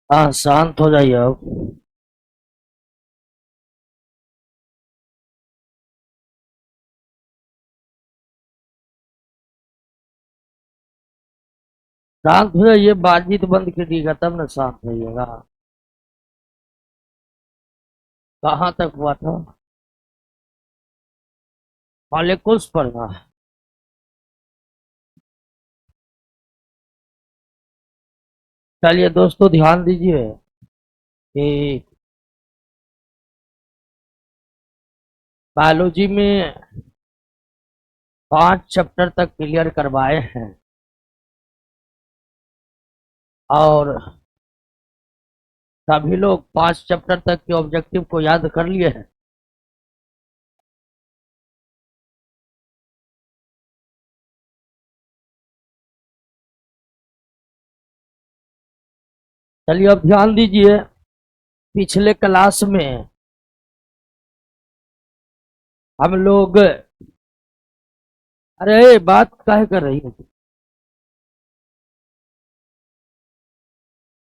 हाँ, शांत हो जाइए अब। शांत हो जाइए, बातचीत बंद कीजिएगा तब ना शांत होइएगा। कहाँ तक हुआ था? मालेकुस पढ़ना है। चलिए दोस्तों, ध्यान दीजिए कि बायोलॉजी में 5 चैप्टर तक क्लियर करवाए हैं और सभी लोग 5 चैप्टर तक के ऑब्जेक्टिव को याद कर लिए हैं। चलिए अब ध्यान दीजिए। पिछले क्लास में हम लोग, अरे बात काहे कर रही है?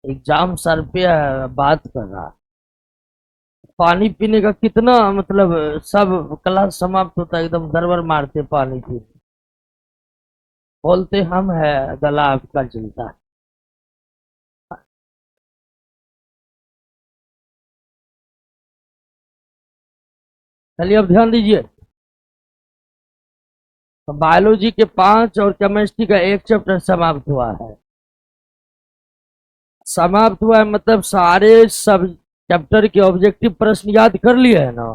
एग्जाम सर पे है, बात कर रहा। पानी पीने का कितना मतलब, सब क्लास समाप्त होता है एकदम गड़बड़ मारते पानी पी, बोलते हम है, गला आपका जलता है। चलिए अब ध्यान दीजिए। तो बायोलॉजी के 5 और केमिस्ट्री का 1 चैप्टर समाप्त हुआ है। समाप्त हुआ है मतलब सारे सब चैप्टर के ऑब्जेक्टिव प्रश्न याद कर लिए है ना?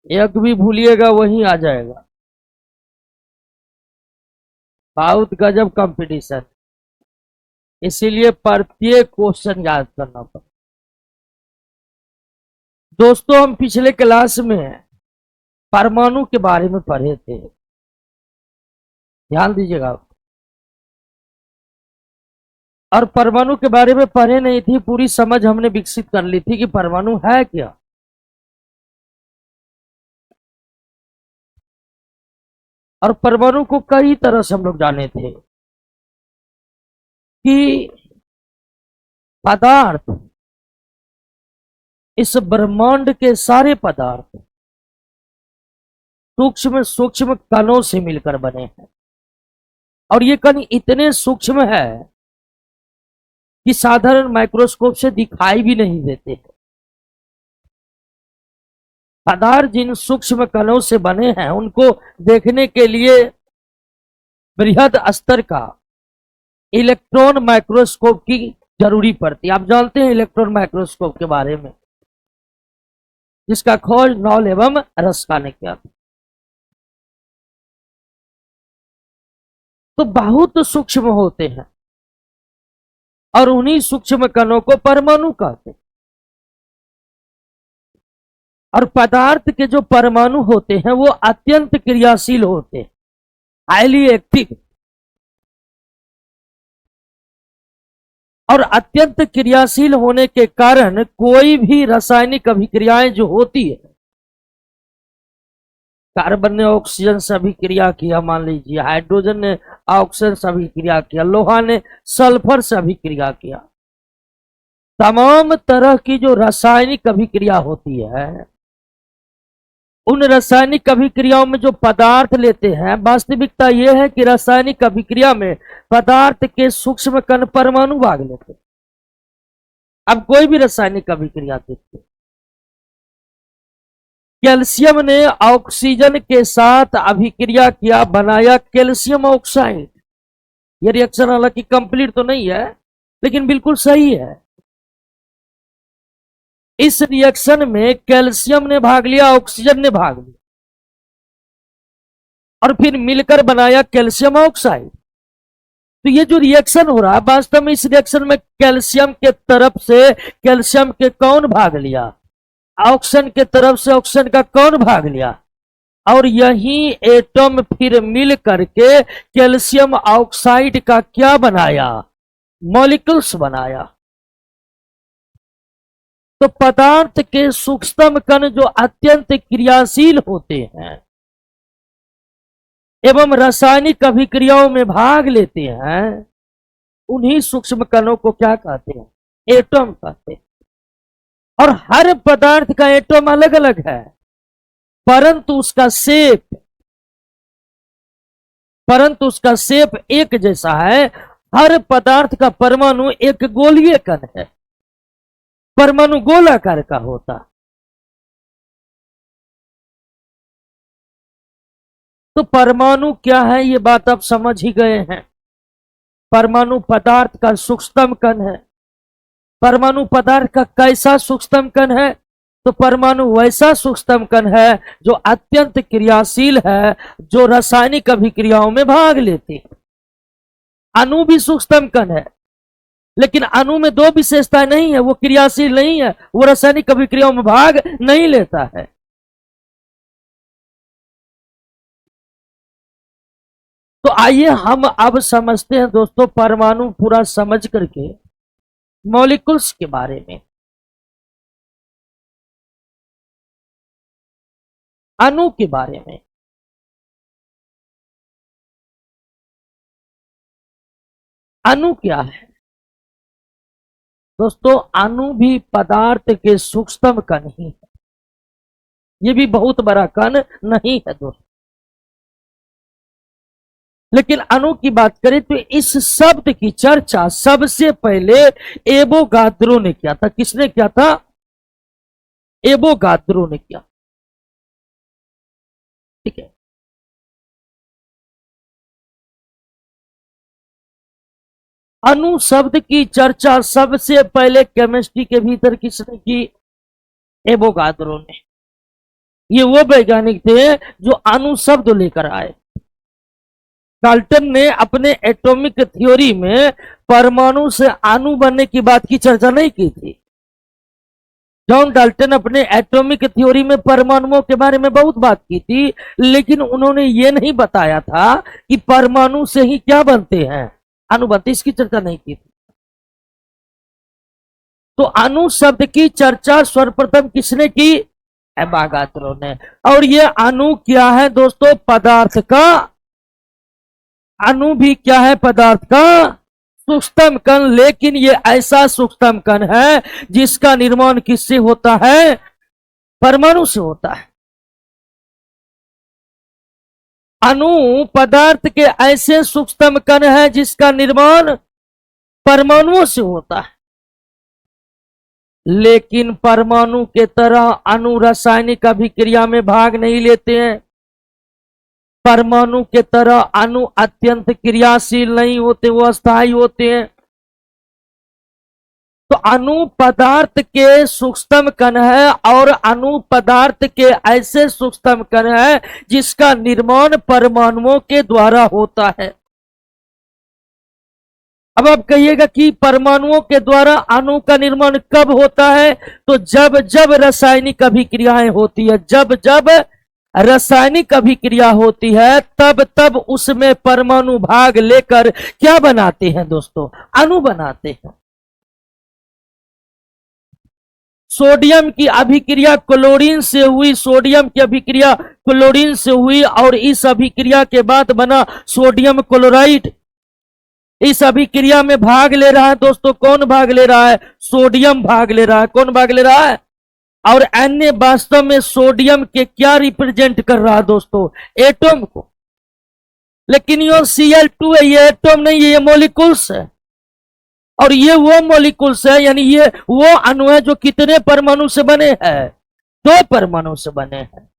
एक भी भूलिएगा वही आ जाएगा। बहुत गजब कंपटीशन, इसीलिए प्रत्येक क्वेश्चन याद करना पड़ता। दोस्तों, हम पिछले क्लास में परमाणु के बारे में पढ़े थे, ध्यान दीजिएगा। और परमाणु के बारे में पढ़े नहीं थी, पूरी समझ हमने विकसित कर ली थी कि परमाणु है क्या। और परमाणु को कई तरह से हम लोग जाने थे कि पदार्थ, इस ब्रह्मांड के सारे पदार्थ सूक्ष्म सूक्ष्म कणों से मिलकर बने हैं। और ये कण इतने सूक्ष्म है कि साधारण माइक्रोस्कोप से दिखाई भी नहीं देते। पदार्थ जिन सूक्ष्म कणों से बने हैं उनको देखने के लिए बृहद स्तर का इलेक्ट्रॉन माइक्रोस्कोप की जरूरी पड़ती है। आप जानते हैं इलेक्ट्रॉन माइक्रोस्कोप के बारे में, जिसका खोज नॉल एवं रस्का ने किया। तो बहुत सूक्ष्म होते हैं और उन्हीं सूक्ष्म कणों को परमाणु कहते हैं। और पदार्थ के जो परमाणु होते हैं वो अत्यंत क्रियाशील होते हैं, हाईली एक्टिव। और अत्यंत क्रियाशील होने के कारण कोई भी रासायनिक अभिक्रियाएं जो होती है, कार्बन ने ऑक्सीजन से अभिक्रिया किया, मान लीजिए हाइड्रोजन ने ऑक्सीजन से अभिक्रिया किया, लोहा ने सल्फर से अभिक्रिया किया, तमाम तरह की जो रासायनिक अभिक्रिया होती है, उन रासायनिक अभिक्रियाओं में जो पदार्थ लेते हैं, वास्तविकता यह है कि रासायनिक अभिक्रिया में पदार्थ के सूक्ष्म कण परमाणु भाग लेते हैं। अब कोई भी रासायनिक अभिक्रिया देखते, कैल्शियम ने ऑक्सीजन के साथ अभिक्रिया किया, बनाया कैल्शियम ऑक्साइड। यह रिएक्शन हालांकि कंप्लीट तो नहीं है लेकिन बिल्कुल सही है। इस रिएक्शन में कैल्शियम ने भाग लिया, ऑक्सीजन ने भाग लिया और फिर मिलकर बनाया कैल्शियम ऑक्साइड। तो ये जो रिएक्शन हो रहा है, वास्तव में इस रिएक्शन में कैल्शियम के तरफ से कैल्शियम के कौन भाग लिया, ऑक्सीजन के तरफ से ऑक्सीजन का कौन भाग लिया, और यही एटम फिर मिल करके कैल्शियम ऑक्साइड का क्या बनाया, मॉलिक्यूल्स बनाया। तो पदार्थ के सूक्ष्मतम कण जो अत्यंत क्रियाशील होते हैं एवं रासायनिक अभिक्रियाओं में भाग लेते हैं, उन्हीं सूक्ष्म कणों को क्या कहते हैं, एटम कहते हैं। और हर पदार्थ का एटम अलग अलग है, परंतु उसका शेप एक जैसा है। हर पदार्थ का परमाणु एक गोलीय कण है, परमाणु गोलाकार का होता। तो परमाणु क्या है, ये बात आप समझ ही गए हैं। परमाणु पदार्थ का सूक्ष्मतम कण है। परमाणु पदार्थ का कैसा सूक्ष्मतम कण है, तो परमाणु वैसा सूक्ष्मतम कण है जो अत्यंत क्रियाशील है, जो रासायनिक अभिक्रियाओं में भाग लेते हैं। अणु भी सूक्ष्मतम कण है, लेकिन अणु में दो विशेषताएं नहीं है, वो क्रियाशील नहीं है, वो रासायनिक अभिक्रियाओं में भाग नहीं लेता है। तो आइए हम अब समझते हैं दोस्तों परमाणु पूरा समझ करके मॉलिक्यूल्स के बारे में। अणु के बारे में। अणु क्या है दोस्तों? अणु भी पदार्थ के सूक्ष्मतम कण ही है, ये भी बहुत बड़ा कण नहीं है दोस्तों। लेकिन अणु की बात करें तो इस शब्द की चर्चा सबसे पहले एवोगाद्रो ने किया था। किसने किया था? एवोगाद्रो ने किया। ठीक है, अणु शब्द की चर्चा सबसे पहले केमिस्ट्री के भीतर किसने की? एवोगाद्रो ने। ये वो वैज्ञानिक थे जो अणु शब्द लेकर आए। डाल्टन ने अपने एटॉमिक थ्योरी में परमाणु से अणु बनने की बात की चर्चा नहीं की थी। जॉन डाल्टन अपने एटॉमिक थ्योरी में परमाणुओं के बारे में बहुत बात की थी, लेकिन उन्होंने ये नहीं बताया था कि परमाणु से ही क्या बनते हैं, अणु बनते, इसकी चर्चा नहीं की थी। तो अणु शब्द की चर्चा सर्वप्रथम किसने की? एवोगाद्रो ने। और ये अणु क्या है दोस्तों? पदार्थ का। अणु भी क्या है? पदार्थ का सूक्ष्मतम कण। लेकिन ये ऐसा सूक्ष्मतम कण है जिसका निर्माण किससे होता है? परमाणु से होता है। अणु पदार्थ के ऐसे सूक्ष्मतम कण है जिसका निर्माण परमाणुओं से होता है। लेकिन परमाणु के तरह अणु रासायनिक अभिक्रिया में भाग नहीं लेते हैं। परमाणु के तरह अणु अत्यंत क्रियाशील नहीं होते, वो अस्थायी होते हैं। तो अणु पदार्थ के सूक्ष्मतम कण है और अणु पदार्थ के ऐसे सूक्ष्मतम कण है जिसका निर्माण परमाणुओं के द्वारा होता है। अब आप कहिएगा कि परमाणुओं के द्वारा अणु का निर्माण कब होता है? तो जब जब रासायनिक अभिक्रियाएं होती है, जब जब रासायनिक अभिक्रिया होती है, तब तब उसमें परमाणु भाग लेकर क्या बनाते हैं दोस्तों? अणु बनाते हैं। सोडियम की अभिक्रिया क्लोरीन से हुई, सोडियम की अभिक्रिया क्लोरीन से हुई और इस अभिक्रिया के बाद बना सोडियम क्लोराइड। इस अभिक्रिया में भाग ले रहा है दोस्तों, कौन भाग ले रहा है? सोडियम भाग ले रहा है। कौन भाग ले रहा है? और Na वास्तव में सोडियम के क्या रिप्रेजेंट कर रहा है दोस्तों? एटम को। लेकिन ये Cl2 है, ये एटम नहीं है, ये मॉलिक्यूल्स है। और ये वो मॉलिक्यूल्स है, यानी ये वो अणु है जो कितने परमाणु से बने हैं? 2 परमाणु से बने हैं।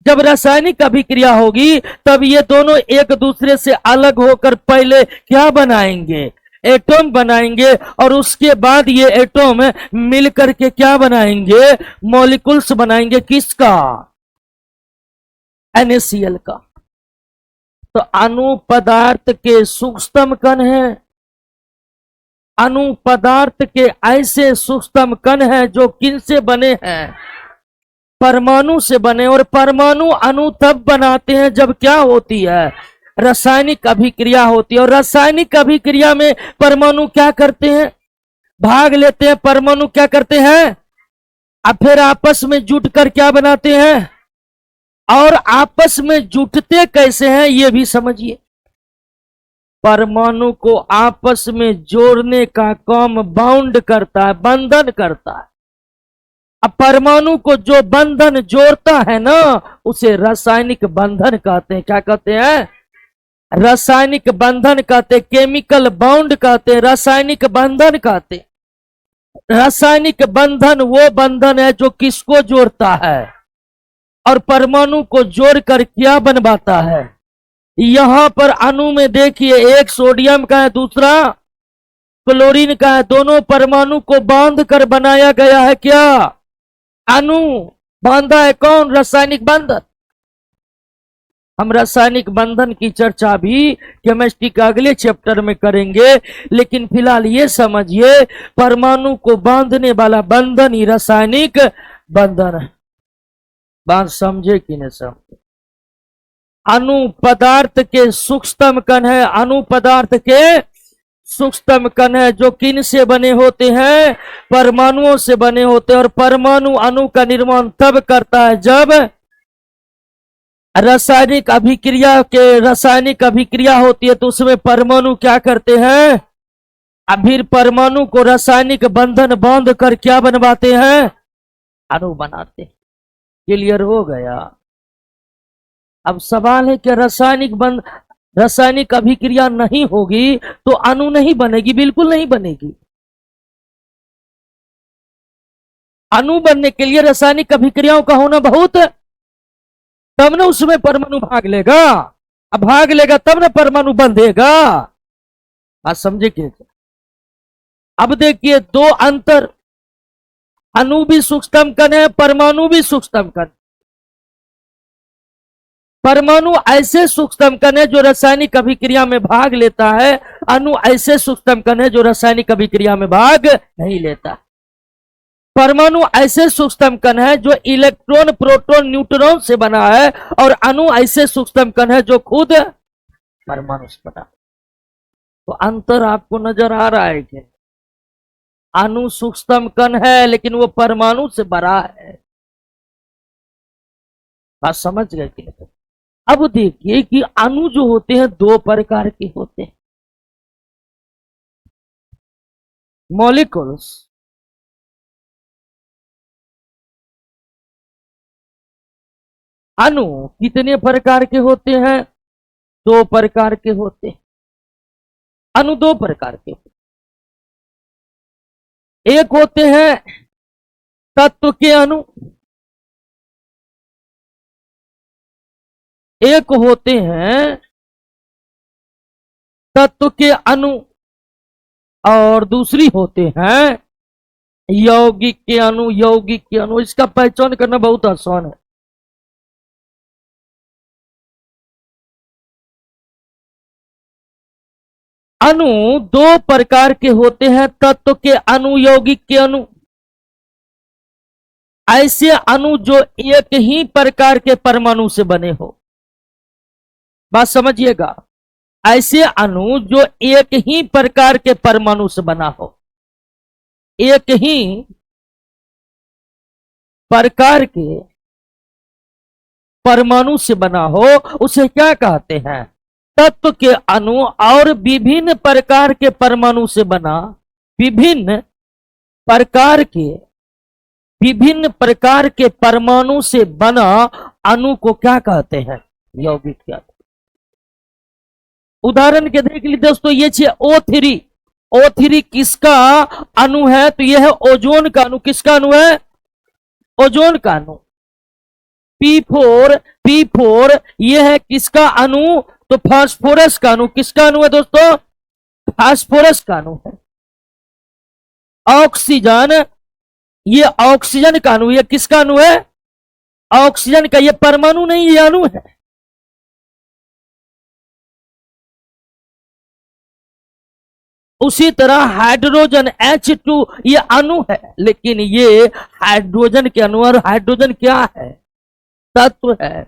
जब रासायनिक अभिक्रिया होगी तब ये दोनों एक दूसरे से अलग होकर पहले क्या बनाएंगे? एटम बनाएंगे। और उसके बाद ये एटम मिलकर के क्या बनाएंगे? मॉलिक्यूल्स बनाएंगे। किसका? NaCl का। तो अणु पदार्थ के सूक्ष्मतम कण है। अणु पदार्थ के ऐसे सूक्ष्मतम कण हैं जो किनसे बने हैं? परमाणु से बने। और परमाणु अणु तब बनाते हैं जब क्या होती है? रासायनिक अभिक्रिया होती है। और रासायनिक अभिक्रिया में परमाणु क्या करते हैं? भाग लेते हैं। परमाणु क्या करते हैं? अब फिर आपस में जुटकर क्या बनाते हैं? और आपस में जुटते कैसे हैं ये भी समझिए। परमाणु को आपस में जोड़ने का काम बाउंड करता है, बंधन करता है। अब परमाणु को जो बंधन जोड़ता है ना, उसे रासायनिक बंधन कहते हैं। क्या कहते हैं? रासायनिक बंधन कहते, केमिकल बाउंड कहते, रासायनिक बंधन कहते। रासायनिक बंधन वो बंधन है जो किसको जोड़ता है और परमाणु को जोड़कर क्या बनवाता है। यहां पर अणु में देखिए, एक सोडियम का है, दूसरा क्लोरीन का है। दोनों परमाणु को बांध कर बनाया गया है क्या? अणु। बांधा है कौन? रासायनिक बंधन। हम रासायनिक बंधन की चर्चा भी केमिस्ट्री के अगले चैप्टर में करेंगे, लेकिन फिलहाल ये समझिए परमाणु को बांधने वाला बंधन ही रासायनिक बंधन है। बात समझे कि नहीं समझे? अणु पदार्थ के सूक्ष्म कण है, अणु पदार्थ के सूक्ष्म कण है जो किन से बने होते हैं? परमाणुओं से बने होते हैं। और परमाणु अणु का निर्माण तब करता है जब रासायनिक अभिक्रिया होती है, तो उसमें परमाणु क्या करते हैं? अभी परमाणु को रासायनिक बंधन बांध कर क्या बनवाते हैं? अणु बनाते हैं। क्लियर हो गया? अब सवाल है कि रासायनिक अभिक्रिया नहीं होगी तो अणु नहीं बनेगी? बिल्कुल नहीं बनेगी। अणु बनने के लिए रासायनिक अभिक्रियाओं का होना बहुत, तब ना उसमें परमाणु भाग लेगा। अब भाग लेगा तब ना परमाणु बंधेगा। बात समझे कि? अब देखिए दो अंतर, अणु भी सूक्ष्म कण है, परमाणु भी सूक्ष्म कण। परमाणु ऐसे सूक्ष्म कण है जो रासायनिक अभिक्रिया में भाग लेता है, अणु ऐसे सूक्ष्म कण है जो रासायनिक अभिक्रिया में भाग नहीं लेता। परमाणु ऐसे सूक्ष्म कण है जो इलेक्ट्रॉन, प्रोटॉन, न्यूट्रॉन से बना है, और अणु ऐसे सूक्ष्म कण है जो खुद परमाणु से बना। तो अंतर आपको नजर आ रहा है कि अणु सूक्ष्म कण है लेकिन वो परमाणु से बड़ा है। बात समझ गए कि नहीं? अब देखिए कि अणु जो होते हैं दो प्रकार के होते हैं। मॉलिक्यूल्स, अणु कितने प्रकार के होते हैं? दो प्रकार के होते हैं। अणु दो प्रकार के होते हैं। एक होते हैं तत्व के अणु, एक होते हैं तत्व के अणु, और दूसरी होते हैं यौगिक के अणु। यौगिक के अणु इसका पहचान करना बहुत आसान है। अणु दो प्रकार के होते हैं, तत्व के अणु, यौगिक के अणु। ऐसे अणु जो एक ही प्रकार के परमाणु से बने हो। बात समझिएगा, ऐसे अणु जो एक ही प्रकार के परमाणु से बना हो, एक ही प्रकार के परमाणु से बना हो, उसे क्या कहते हैं? तत्व के अणु। और विभिन्न प्रकार के परमाणु से बना, विभिन्न प्रकार के परमाणु से बना अणु को क्या कहते हैं? यौगिक के अणु। उदाहरण के देख लीजिए दोस्तों, ये O3। O3 किसका अणु है? तो यह है ओजोन का अणु। किसका अणु है? ओजोन का अणु। P4 यह है किसका अणु? तो फास्फोरस का अणु। किसका अणु है दोस्तों? फास्फोरस का अणु है। ऑक्सीजन, ये ऑक्सीजन का अणु। ये किसका अणु है? ऑक्सीजन का। ये परमाणु नहीं, ये अणु है। उसी तरह हाइड्रोजन H2 ये अणु है, लेकिन ये हाइड्रोजन के अणु। और हाइड्रोजन क्या है? तत्व है।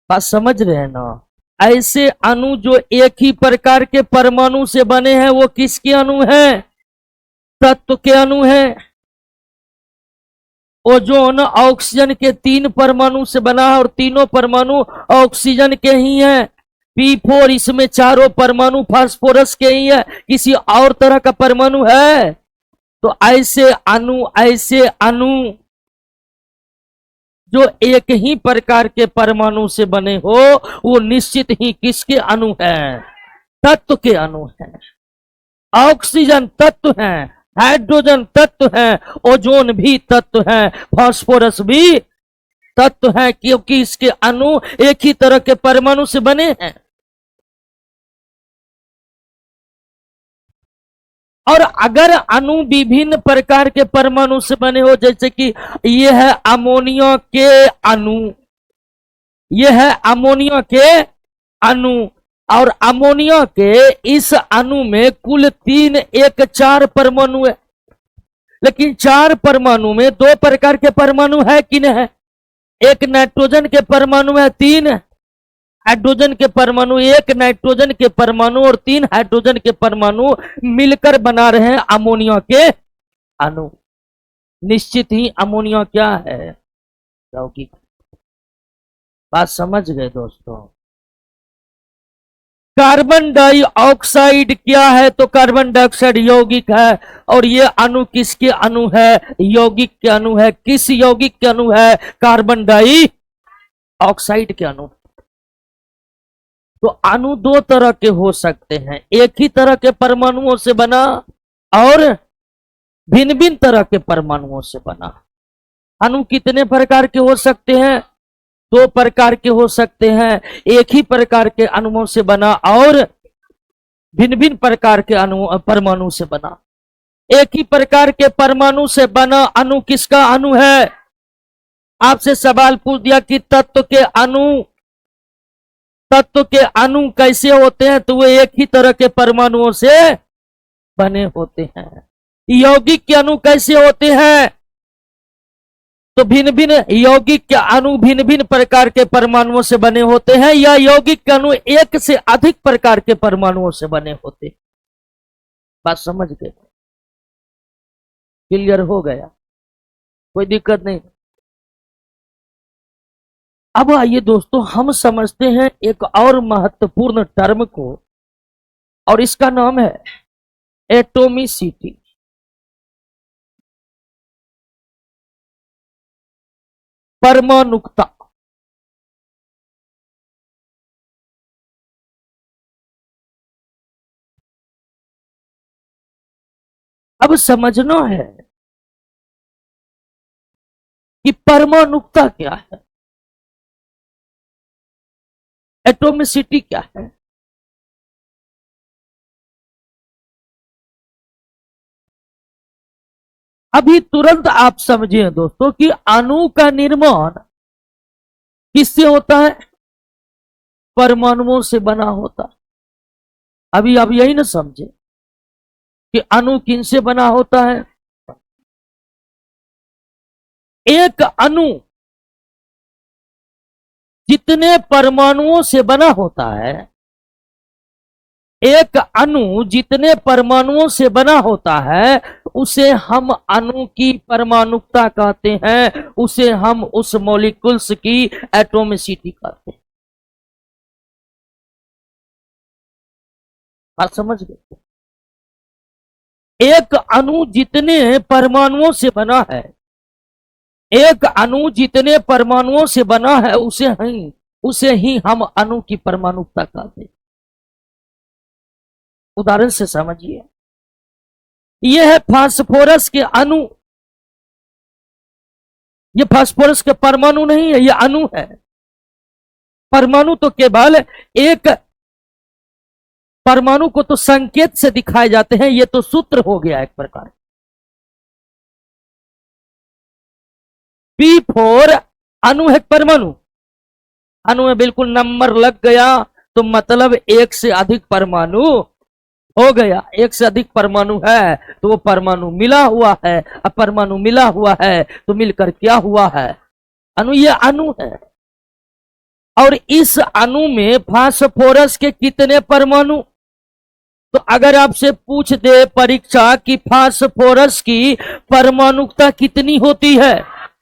बात समझ रहे हैं ना? ऐसे अणु जो एक ही प्रकार के परमाणु से बने हैं, वो किसके अणु हैं? तत्व के अणु हैं। ओजोन ऑक्सीजन के 3 परमाणु से बना है, और तीनों परमाणु ऑक्सीजन के ही हैं। P4 इसमें चारों परमाणु फास्फोरस के ही है, किसी और तरह का परमाणु है? तो ऐसे अणु जो एक ही प्रकार के परमाणु से बने हो, वो निश्चित ही किसके अणु हैं? तत्व के अणु हैं। ऑक्सीजन तत्व हैं, हाइड्रोजन तत्व हैं, ओजोन भी तत्व हैं, फास्फोरस भी तत्व हैं, क्योंकि इसके अणु एक ही तरह के परमाणु से बने हैं। और अगर अणु विभिन्न प्रकार के परमाणु से बने हो, जैसे कि ये है अमोनिया के अणु, ये है अमोनिया के अणु, और अमोनिया के इस अणु में कुल 4 परमाणु है, लेकिन 4 परमाणु में 2 प्रकार के परमाणु है कि नहीं है? एक नाइट्रोजन के परमाणु है, 3 हाइड्रोजन के परमाणु, 1 नाइट्रोजन के परमाणु और 3 हाइड्रोजन के परमाणु मिलकर बना रहे हैं अमोनिया के अणु। निश्चित ही अमोनिया क्या है? यौगिक। बात समझ गए दोस्तों? कार्बन डाइऑक्साइड क्या है? तो कार्बन डाइऑक्साइड यौगिक है, और ये अणु किसके अणु है? यौगिक के अणु है। किस यौगिक के अणु है? कार्बन डाइऑक्साइड के अणु। तो अणु 2 तरह के हो सकते हैं, एक ही तरह के परमाणुओं से बना और भिन्न भिन्न तरह के परमाणुओं से बना। अणु कितने प्रकार के हो सकते हैं? 2 प्रकार के हो सकते हैं, एक ही प्रकार के अणुओं से बना और भिन्न भिन्न प्रकार के परमाणु से बना। एक ही प्रकार के परमाणु से बना अणु किसका अणु है? आपसे सवाल पूछ दिया कि तत्व के अणु कैसे होते हैं, तो वे एक ही तरह के परमाणुओं से बने होते हैं। यौगिक के अणु कैसे होते हैं? तो भिन्न भिन्न यौगिक के अणु भिन्न भिन्न प्रकार के परमाणुओं से बने होते हैं, या यौगिक के अणु एक से अधिक प्रकार के परमाणुओं से बने होते हैं। बात समझ गए? क्लियर हो गया? कोई दिक्कत नहीं। अब आइए दोस्तों, हम समझते हैं एक और महत्वपूर्ण टर्म को, और इसका नाम है एटॉमिसिटी। परमाणुकता। अब समझना है कि परमाणुकता क्या है, एटॉमिसिटी क्या है। अभी तुरंत आप समझिए दोस्तों कि अणु का निर्माण किससे होता है? परमाणुओं से बना होता है। अभी आप यही ना समझे कि अणु किनसे बना होता है? एक अणु जितने परमाणुओं से बना होता है, एक अणु जितने परमाणुओं से बना होता है, उसे हम अणु की परमाणुकता कहते हैं, उसे हम उस मॉलिक्यूल्स की एटॉमिसिटी कहते हैं। बात समझ गए? एक अणु जितने परमाणुओं से बना है, एक अणु जितने परमाणुओं से बना है, उसे ही हम अणु की परमाणुकता कहते हैं। उदाहरण से समझिए, यह है फास्फोरस के अणु। यह फास्फोरस के परमाणु नहीं है, यह अणु है। परमाणु तो केवल एक परमाणु को तो संकेत से दिखाए जाते हैं, यह तो सूत्र हो गया एक प्रकार। P4 अणु है, परमाणु। अणु में बिल्कुल नंबर लग गया तो मतलब एक से अधिक परमाणु हो गया। एक से अधिक परमाणु है तो वो परमाणु मिला हुआ है। अब परमाणु मिला हुआ है तो मिलकर क्या हुआ है? अणु। ये अणु है। और इस अणु में फास्फोरस के कितने परमाणु? तो अगर आपसे पूछ दे परीक्षा की फास्फोरस की परमाणुकता कितनी होती है?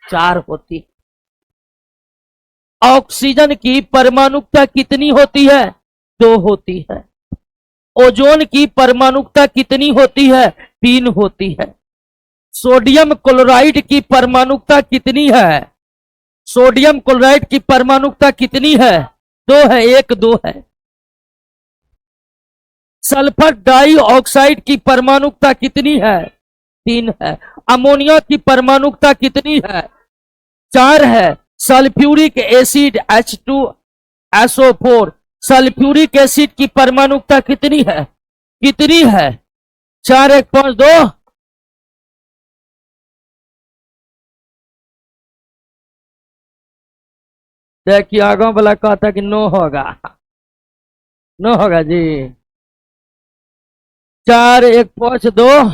4 होती है। ऑक्सीजन की परमाणुकता कितनी होती है? 2 होती है। ओजोन की परमाणुकता कितनी होती है? 3 होती है। सोडियम क्लोराइड की परमाणुकता कितनी है? सोडियम क्लोराइड की परमाणुकता कितनी है? 2 है, 1 2 है। सल्फर डाइऑक्साइड की परमाणुकता कितनी है? 3 है। अमोनिया की परमाणुकता कितनी है? 4 है। Sulphuric acid H2SO4, sulphuric acid की परमाणुकता कितनी है? कितनी है? 4 1 5 2। देखिए आगे वाला कहता कि नो होगा, नो होगा जी। 4 1 5 2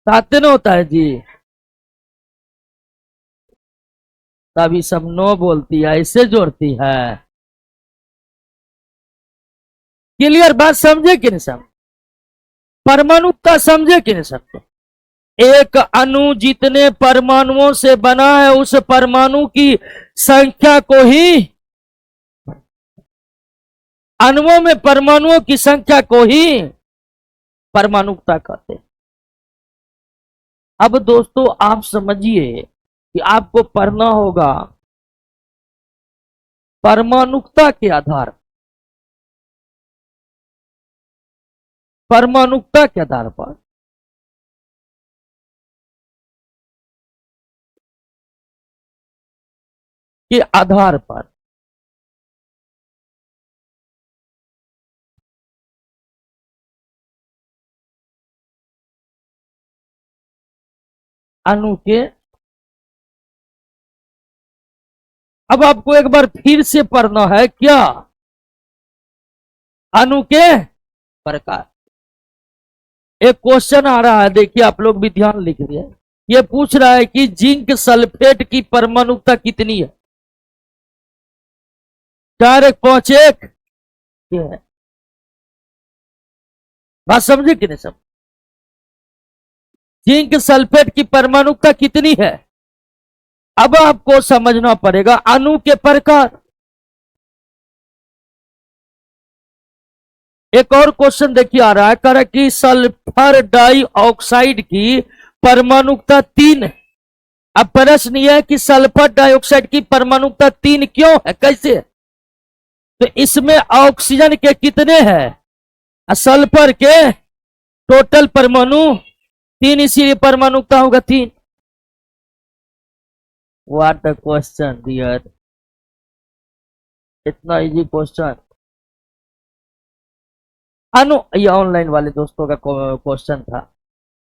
7 न होता है जी। तभी सब नो बोलती है, ऐसे जोड़ती है। क्लियर बात समझे कि नहीं? सब परमाणुकता समझे कि नहीं? सब एक अणु जितने परमाणुओं से बना है उस परमाणु की संख्या को ही, अणुओं में परमाणुओं की संख्या को ही परमाणुकता कहते हैं। अब दोस्तों आप समझिए कि आपको पढ़ना होगा परमाणुकता के आधार, परमाणुकता के आधार पर के आधार पर अणु के, अब आपको एक बार फिर से पढ़ना है क्या? अणु के प्रकार। एक क्वेश्चन आ रहा है, देखिए आप लोग भी ध्यान लिख रहे हैं। ये पूछ रहा है कि जिंक सल्फेट की परमाणुकता कितनी है? 4 1 5 1 ये है। बात समझे कि नहीं? सब जिंक सल्फेट की परमाणुकता कितनी है? अब आपको समझना पड़ेगा अणु के प्रकार। एक और क्वेश्चन देखिए आ रहा है, कह रहा कि सल्फर डाइऑक्साइड की परमाणुकता 3 है। अब प्रश्न यह है कि सल्फर डाइऑक्साइड की परमाणुकता 3 क्यों है, कैसे? तो इसमें ऑक्सीजन के कितने हैं? सल्फर के टोटल परमाणु 3, इसीलिए परमाणुकता होगा 3। व्हाट द क्वेश्चन डियर, इतना इजी क्वेश्चन। अणु, ये ऑनलाइन वाले दोस्तों का क्वेश्चन था।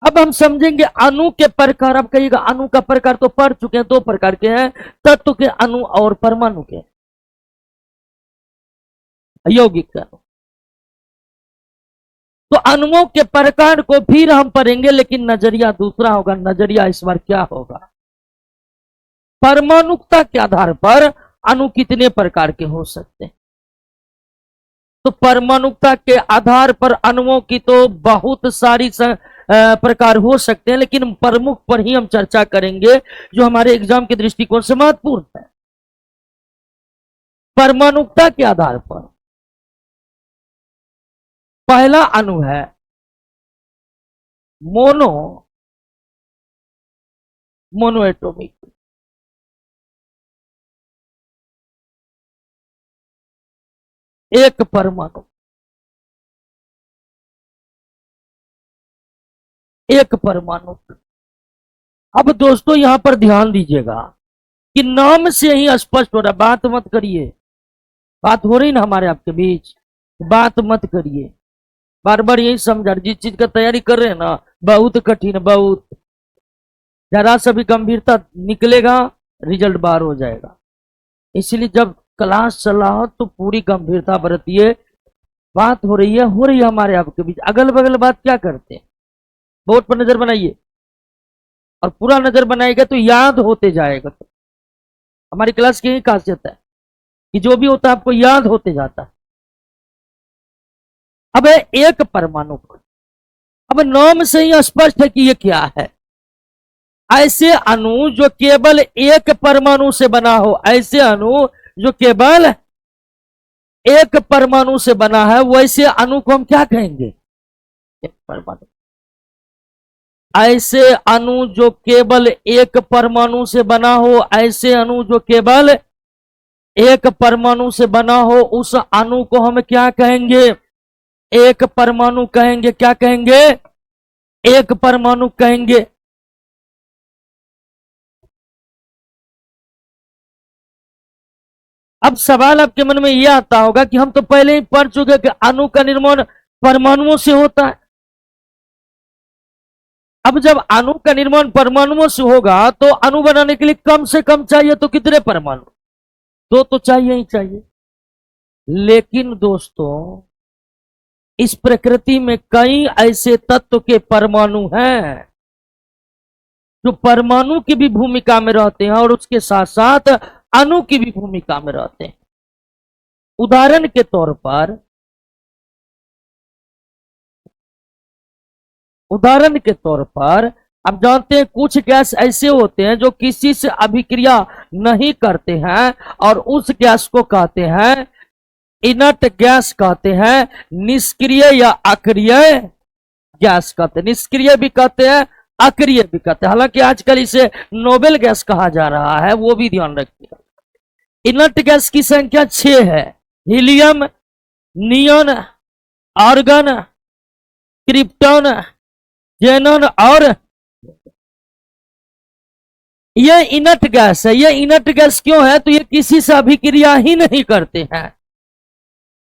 अब हम समझेंगे अणु के प्रकार। अब कहिएगा अणु का प्रकार तो पढ़ चुके हैं, 2 प्रकार के हैं, तत्व के अणु और परमाणु के, यौगिक अणु। तो अणुओं के प्रकार को फिर हम पढ़ेंगे, लेकिन नजरिया दूसरा होगा। नजरिया इस बार क्या होगा? परमाणुकता के आधार पर अणु कितने प्रकार के हो सकते हैं। तो परमाणुकता के आधार पर अणुओं की तो बहुत सारी प्रकार हो सकते हैं, लेकिन प्रमुख पर ही हम चर्चा करेंगे जो हमारे एग्जाम के दृष्टिकोण से महत्वपूर्ण है। परमाणुकता के आधार पर पहला अणु है मोनोएटॉमिक। एक परमाणु, एक परमाणु। अब दोस्तों यहां पर ध्यान दीजिएगा कि नाम से ही स्पष्ट हो रहा है, बात मत करिए। बात हो रही ना हमारे आपके बीच, बात मत करिए। बार बार यही समझा, जिस चीज का तैयारी कर रहे हैं ना, बहुत कठिन, बहुत जरा सा भी गंभीरता निकलेगा रिजल्ट बाहर हो जाएगा। इसलिए जब क्लास चला हो तो पूरी गंभीरता बरतिए। बात हो रही है हमारे आपके बीच। अगल बगल बात क्या करते हैं? बोर्ड पर नजर बनाइए, और पूरा नजर बनाएगा तो याद होते जाएगा। तो हमारी क्लास की यही खासियत है कि जो भी होता है आपको याद होते जाता है। अब है एक परमाणु। अब नाम से ही स्पष्ट है कि ये क्या है। ऐसे अणु जो केवल एक परमाणु से बना हो, ऐसे अणु जो केवल एक परमाणु से बना है, वैसे अणु को हम क्या कहेंगे? एक परमाणु। ऐसे अणु जो केवल एक परमाणु से बना हो, ऐसे अणु जो केवल एक परमाणु से बना हो, उस अणु को हम क्या कहेंगे? एक परमाणु कहेंगे। क्या कहेंगे? एक परमाणु कहेंगे। अब सवाल आपके मन में यह आता होगा कि हम तो पहले ही पढ़ चुके कि अणु का निर्माण परमाणुओं से होता है। अब जब अणु का निर्माण परमाणुओं से होगा तो अणु बनाने के लिए कम से कम चाहिए तो कितने परमाणु? दो तो चाहिए ही चाहिए। लेकिन दोस्तों, इस प्रकृति में कई ऐसे तत्व के परमाणु हैं जो परमाणु की भी भूमिका में रहते हैं और उसके साथ साथ अणु की भी भूमिका में रहते हैं। उदाहरण के तौर पर आप जानते हैं कुछ गैस ऐसे होते हैं जो किसी से अभिक्रिया नहीं करते हैं और उस गैस को कहते हैं इनर्ट गैस कहते हैं, निष्क्रिय या अक्रिय गैस कहते हैं। निष्क्रिय भी कहते हैं, अक्रिय भी कहते हैं। हालांकि आजकल इसे नोबेल गैस कहा जा रहा है, वो भी ध्यान रखिएगा। इनर्ट गैस की संख्या 6 है। Helium, neon, argon, krypton, xenon और यह इनर्ट गैस है। यह इनर्ट गैस क्यों है? तो ये किसी से अभिक्रिया ही नहीं करते हैं।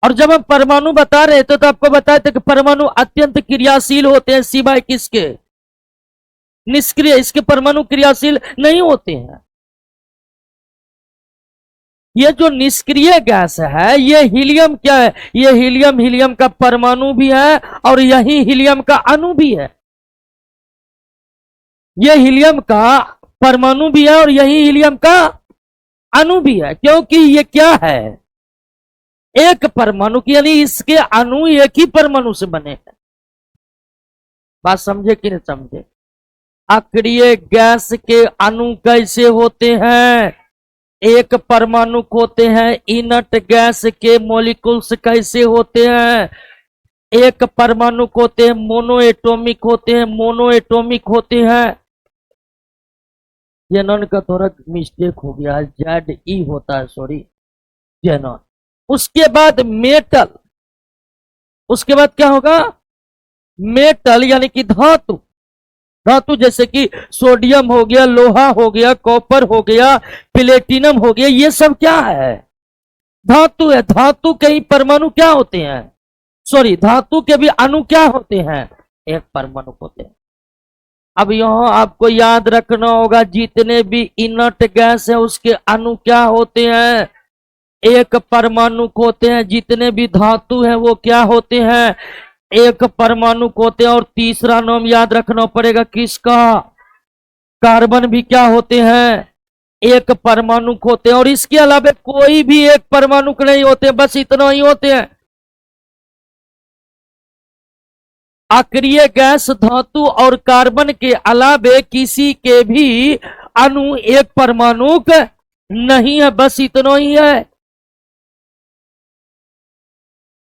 और जब हम परमाणु बता रहे थे तो आपको बताए थे कि परमाणु अत्यंत क्रियाशील होते हैं, सिवाय किसके? निष्क्रिय। इसके परमाणु क्रियाशील नहीं होते हैं। ये जो निष्क्रिय गैस है, ये हीलियम क्या है? ये हीलियम का परमाणु भी है और यही हीलियम का अणु भी है। ये हीलियम का परमाणु भी है और यही हीलियम का अणु भी है, क्योंकि ये क्या है? एक परमाणु की, यानी इसके अणु एक ही परमाणु से बने हैं। बात समझे कि नहीं समझे? अक्रिय गैस के अणु कैसे होते हैं? एक परमाणु होते हैं। इनर्ट गैस के मॉलिक्यूल्स कैसे होते हैं? एक परमाणु होते हैं, मोनोएटॉमिक होते हैं। मोनोएटॉमिक होते हैं। जेनॉन का थोड़ा मिस्टेक हो गया, ZE होता है, सॉरी, जेनॉन। उसके बाद मेटल। उसके बाद क्या होगा? मेटल यानी कि धातु। धातु जैसे कि सोडियम हो गया, लोहा हो गया, कॉपर हो गया, प्लेटिनम हो गया, ये सब क्या है? धातु है। धातु के ही परमाणु क्या होते हैं? सॉरी, धातु के भी अणु क्या होते हैं? एक परमाणु होते हैं। अब यहां आपको याद रखना होगा, जितने भी इनर्ट गैस है उसके अणु क्या होते हैं? एक परमाणु होते हैं। जितने भी धातु हैं वो क्या होते हैं? एक परमाणु होते हैं। और तीसरा नाम याद रखना पड़ेगा किसका? कार्बन भी क्या होते हैं? एक परमाणु होते हैं। और इसके अलावा कोई भी एक परमाणु नहीं होते, बस इतना ही होते हैं। अक्रिय गैस, धातु और कार्बन के अलावे किसी के भी अणु एक परमाणु नहीं है, बस इतना ही है।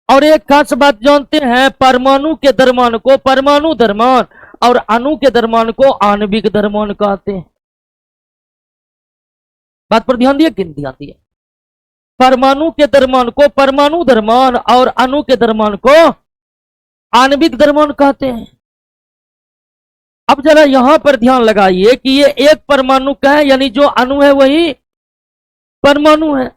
और एक खास बात जानते हैं, परमाणु के द्रव्यमान को परमाणु द्रव्यमान और अणु के द्रव्यमान को आणविक द्रव्यमान कहते हैं। बात पर ध्यान दिया कि नहीं ध्यान दिया? परमाणु के द्रव्यमान को परमाणु द्रव्यमान और अणु के द्रव्यमान को आणविक द्रव्यमान कहते हैं। अब जरा यहां पर ध्यान लगाइए कि ये एक परमाणु का है, यानी जो अणु है वही परमाणु है।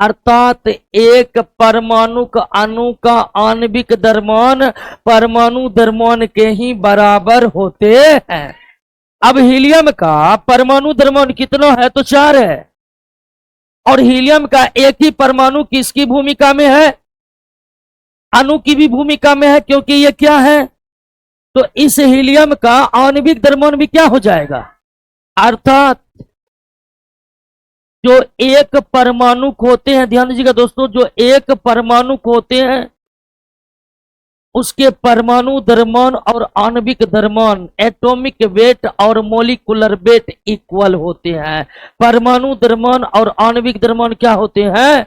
अर्थात एक परमाणु का अणु का आणविक द्रव्यमान परमाणु द्रव्यमान के ही बराबर होते हैं। अब हीलियम का परमाणु द्रव्यमान कितना है? तो 4 है। और हीलियम का एक ही परमाणु किसकी भूमिका में है? अणु की भी भूमिका में है, क्योंकि ये क्या है? तो इस हीलियम का आणविक द्रव्यमान भी क्या हो जाएगा? अर्थात जो एक परमाणु होते हैं, ध्यान दीजिएगा दोस्तों, जो एक परमाणु होते हैं उसके परमाणु द्रव्यमान और आणविक द्रव्यमान, एटॉमिक वेट और मॉलिक्यूलर वेट इक्वल होते हैं। परमाणु द्रव्यमान और आणविक द्रव्यमान क्या होते हैं?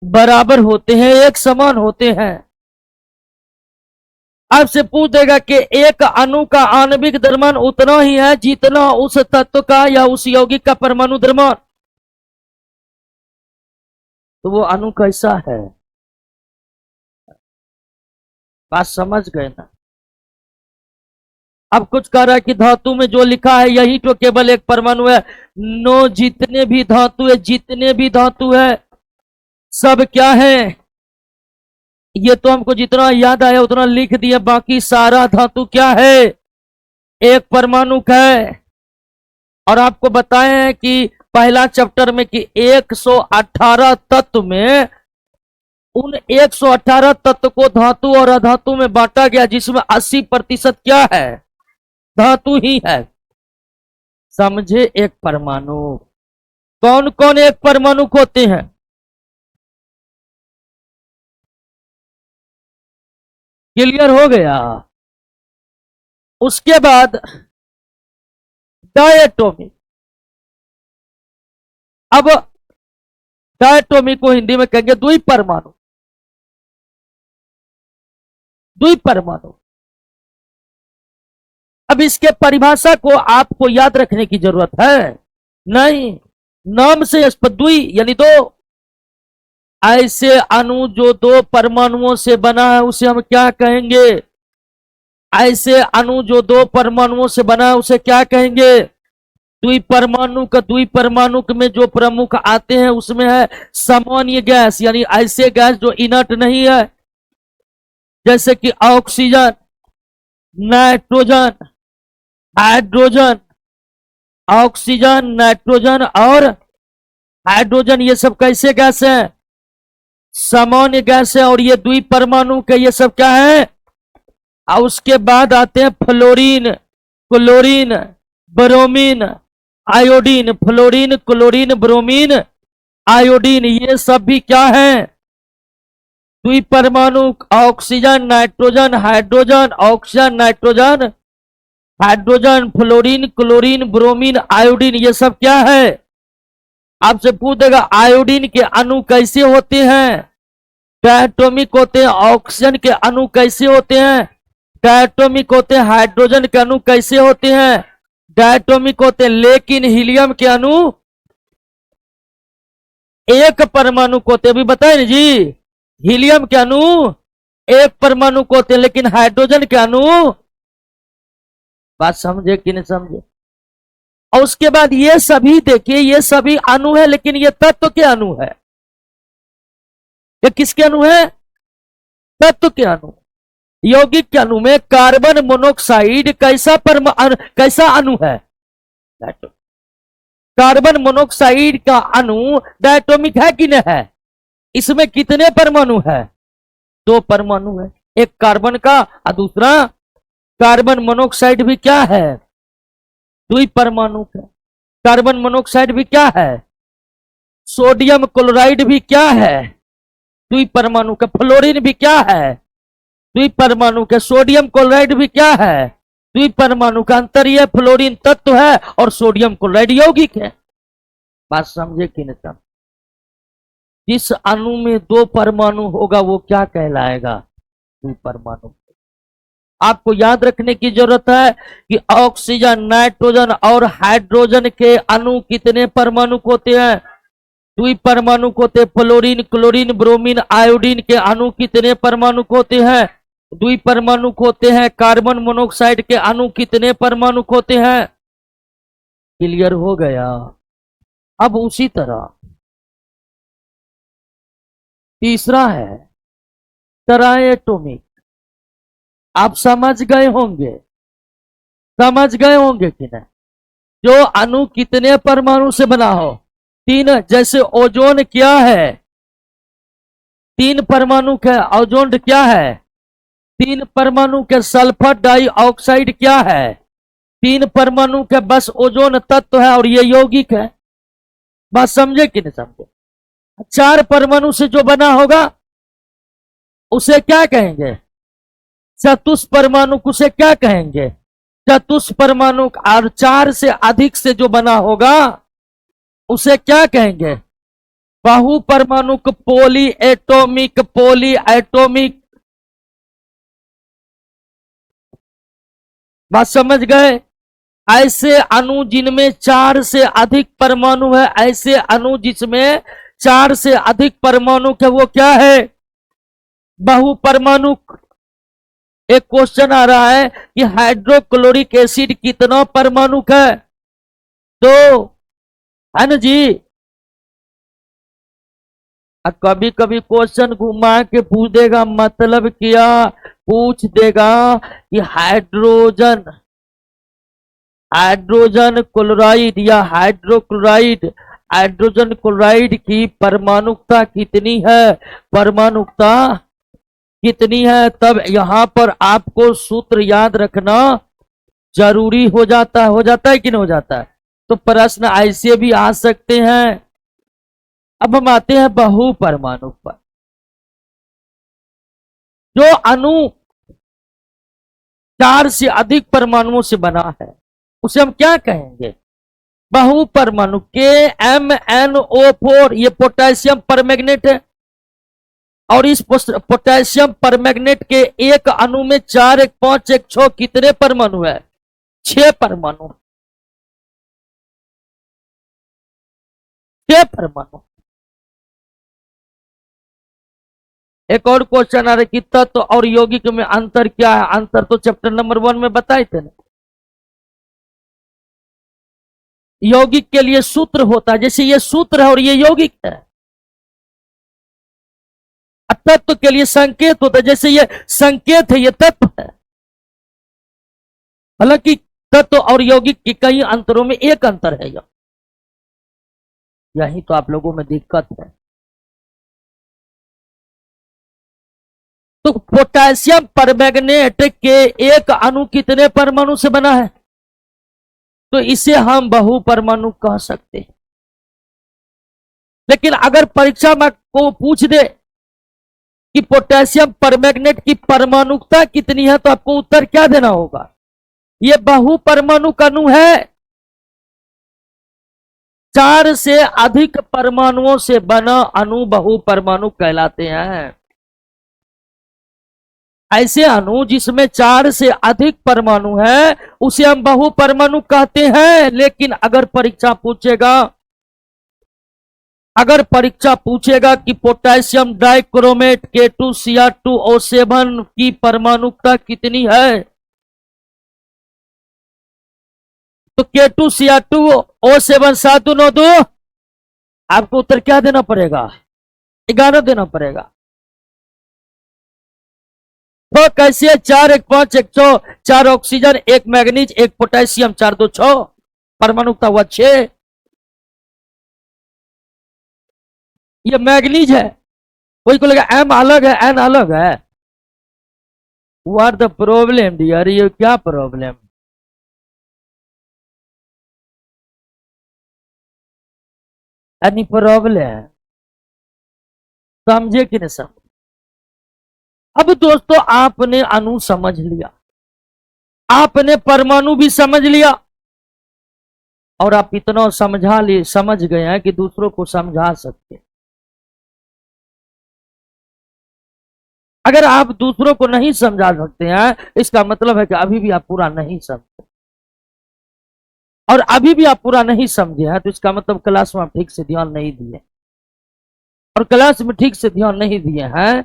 बराबर होते हैं, एक समान होते हैं। आपसे पूछ देगा कि एक अणु का आणविक द्रव्यमान उतना ही है जितना उस तत्व का या उस यौगिक का परमाणु द्रव्यमान, तो वो अणु कैसा है? बात समझ गए ना? अब कुछ कह रहा है कि धातु में जो लिखा है यही तो केवल एक परमाणु है। नो, जितने भी धातु है, जितने भी धातु है, सब क्या है? ये तो हमको जितना याद आया उतना लिख दिया, बाकी सारा धातु क्या है? एक परमाणु का है। और आपको बताए हैं कि पहला चैप्टर में कि 118 तत्व में उन 118 तत्व को धातु और अधातु में बांटा गया, जिसमें 80% क्या है? धातु ही है। समझे? एक परमाणु। कौन कौन एक परमाणु होते हैं? क्लियर हो गया? उसके बाद डायटोमिक। अब डायटोमिक को हिंदी में कहेंगे द्विपरमाणु। द्विपरमाणु। अब इसके परिभाषा को आपको याद रखने की जरूरत है नहीं, नाम से द्वि यानी दो। ऐसे अणु जो दो परमाणुओं से बना है उसे हम क्या कहेंगे? ऐसे अणु जो दो परमाणुओं से बना है उसे क्या कहेंगे? द्विपरमाणु का। द्विपरमाणु में जो प्रमुख आते हैं उसमें है सामान्य गैस, यानी ऐसे गैस जो इनर्ट नहीं है, जैसे कि oxygen, nitrogen, hydrogen. Oxygen, nitrogen और हाइड्रोजन ये सब कैसे गैस है? सामान्य गैस है। और ये द्विपरमाणु के ये सब क्या है? और उसके बाद आते हैं fluorine, chlorine, bromine, iodine. Fluorine, chlorine, bromine, iodine ये सब भी क्या है? द्विपरमाणु। Oxygen, nitrogen, hydrogen, oxygen, nitrogen, hydrogen, fluorine, chlorine, bromine, iodine ये सब क्या है? आपसे पूछ देगा आयोडीन के अणु कैसे होते हैं? डायटोमिक होते हैं। ऑक्सीजन के अणु कैसे होते हैं? डायटोमिक होते हैं। हाइड्रोजन के अणु कैसे होते हैं? डायटोमिक होते हैं। लेकिन हीलियम के अणु एक परमाणु को होते हैं। अभी बताए ना जी, हीलियम के अणु एक परमाणु को होते हैं, लेकिन हाइड्रोजन के अणु, बात समझे कि नहीं समझे? और उसके बाद ये सभी देखिए, ये सभी अणु है, लेकिन ये तत्व के अणु है। ये किसके अणु है? तत्व के अणु। यौगिक के अणु में कार्बन मोनोऑक्साइड कैसा अणु है? कार्बन मोनोऑक्साइड का अणु डायटोमिक है कि नहीं है? इसमें कितने परमाणु है? दो परमाणु है, एक कार्बन का और दूसरा कार्बन मोनोऑक्साइड भी क्या है? द्विपरमाणु का। कार्बन मोनोऑक्साइड भी क्या है? सोडियम क्लोराइड भी क्या है? द्विपरमाणु का। फ्लोरीन भी क्या है? द्विपरमाणु का। सोडियम क्लोराइड भी क्या है? द्विपरमाणु का। अंतर यह फ्लोरीन तत्व है और सोडियम क्लोराइड यौगिक है। बात समझे कि नहीं समझे? जिस अणु में दो परमाणु होगा वो क्या कहलाएगा? द्विपरमाणु। आपको याद रखने की जरूरत है कि ऑक्सीजन, नाइट्रोजन और हाइड्रोजन के अणु कितने परमाणु होते हैं? द्विपरमाणु होते हैं। फ्लोरीन, क्लोरीन, ब्रोमीन, आयोडीन के अणु कितने परमाणु होते हैं? द्विपरमाणु होते हैं। कार्बन मोनोऑक्साइड के अणु कितने परमाणु होते हैं? क्लियर हो गया? अब उसी तरह तीसरा है ट्राइएटोमिक। आप समझ गए होंगे, समझ गए होंगे कि नहीं? जो अणु कितने परमाणु से बना हो? तीन। जैसे ओजोन क्या है? तीन परमाणु का। ओजोन क्या है? तीन परमाणु के। सल्फर डाइऑक्साइड क्या है? तीन परमाणु के। बस ओजोन तत्व है और ये यौगिक है। बात समझे कि नहीं समझे? चार परमाणु से जो बना होगा उसे क्या कहेंगे? चतुष्परमाणु। उसे क्या कहेंगे? चतुष्परमाणु। और चार से अधिक से जो बना होगा उसे क्या कहेंगे? बहु परमाणुक, पोली एटोमिक, पोली एटोमिक। बात समझ गए? ऐसे अणु जिनमें 4 से अधिक परमाणु है, ऐसे अणु जिसमें 4 से अधिक परमाणु है, वो क्या है? बहु परमाणु। एक क्वेश्चन आ रहा है कि हाइड्रोक्लोरिक एसिड कितना परमाणु है? 2, है ना जी? कभी कभी क्वेश्चन घुमा के पूछ देगा, मतलब क्या? पूछ देगा कि हाइड्रोजन, हाइड्रोजन क्लोराइड या हाइड्रोक्लोराइड, हाइड्रोजन क्लोराइड की परमाणुकता कितनी है? परमाणुकता कितनी है? तब यहां पर आपको सूत्र याद रखना जरूरी हो जाता है कि नहीं हो जाता है? तो प्रश्न ऐसे भी आ सकते हैं। अब हम आते हैं बहु परमाणु पर। जो अणु 4 से अधिक परमाणुओं से बना है उसे हम क्या कहेंगे? बहु परमाणु। KMnO4 ये पोटेशियम परमैंगनेट है, और इस पोटेशियम परमैंगनेट के एक अणु में 4 1 5 1 6 कितने परमाणु है? 6 परमाणु। 6 परमाणु। एक और क्वेश्चन आ रहा है कि तत्व और यौगिक में अंतर क्या है? अंतर तो चैप्टर नंबर 1 में बताए थे ना। यौगिक के लिए सूत्र होता है, जैसे ये सूत्र है और ये यौगिक है। तत्व के लिए संकेत होता है, जैसे ये संकेत है, ये तत्व है। हालांकि तत्व और यौगिक के कई अंतरों में एक अंतर है। यही तो आप लोगों में दिक्कत है। तो पोटेशियम परमैंगनेट के एक अणु कितने परमाणु से बना है? तो इसे हम बहु परमाणु कह सकते हैं। लेकिन अगर परीक्षा में को पूछ दे कि पोटेशियम परमैंगनेट की परमाणुकता कितनी है, तो आपको उत्तर क्या देना होगा? यह बहु परमाणु अणु है। 4 से अधिक परमाणुओं से बना अणु बहु परमाणु कहलाते हैं। ऐसे अणु जिसमें 4 से अधिक परमाणु है उसे हम बहु परमाणु कहते हैं। लेकिन अगर परीक्षा पूछेगा कि पोटेशियम डाइक्रोमेट K2Cr2O7 की परमाणुकता कितनी है, तो K2Cr2O7 7 2 9 2, आपको उत्तर क्या देना पड़ेगा? 11 देना पड़ेगा। तो कैसे? 4 1 5 1 6, 4 ऑक्सीजन 1 मैग्नीज 1 पोटेशियम 4 2 6, परमाणुकता हुआ 6। ये मैग्नीज है। कोई को लगा एम अलग है एन अलग है। What the problem dear? ये क्या प्रॉब्लम? Any problem? समझे कि नहीं समझे? अब दोस्तों आपने अणु समझ लिया, आपने परमाणु भी समझ लिया, और आप इतना समझ गए हैं कि दूसरों को समझा सकते। अगर आप दूसरों को नहीं समझा सकते हैं, इसका मतलब है कि अभी भी आप पूरा नहीं समझे, और अभी भी आप पूरा नहीं समझे हैं, तो इसका मतलब क्लास में आप ठीक से ध्यान नहीं दिए, और क्लास में ठीक से ध्यान नहीं दिए हैं।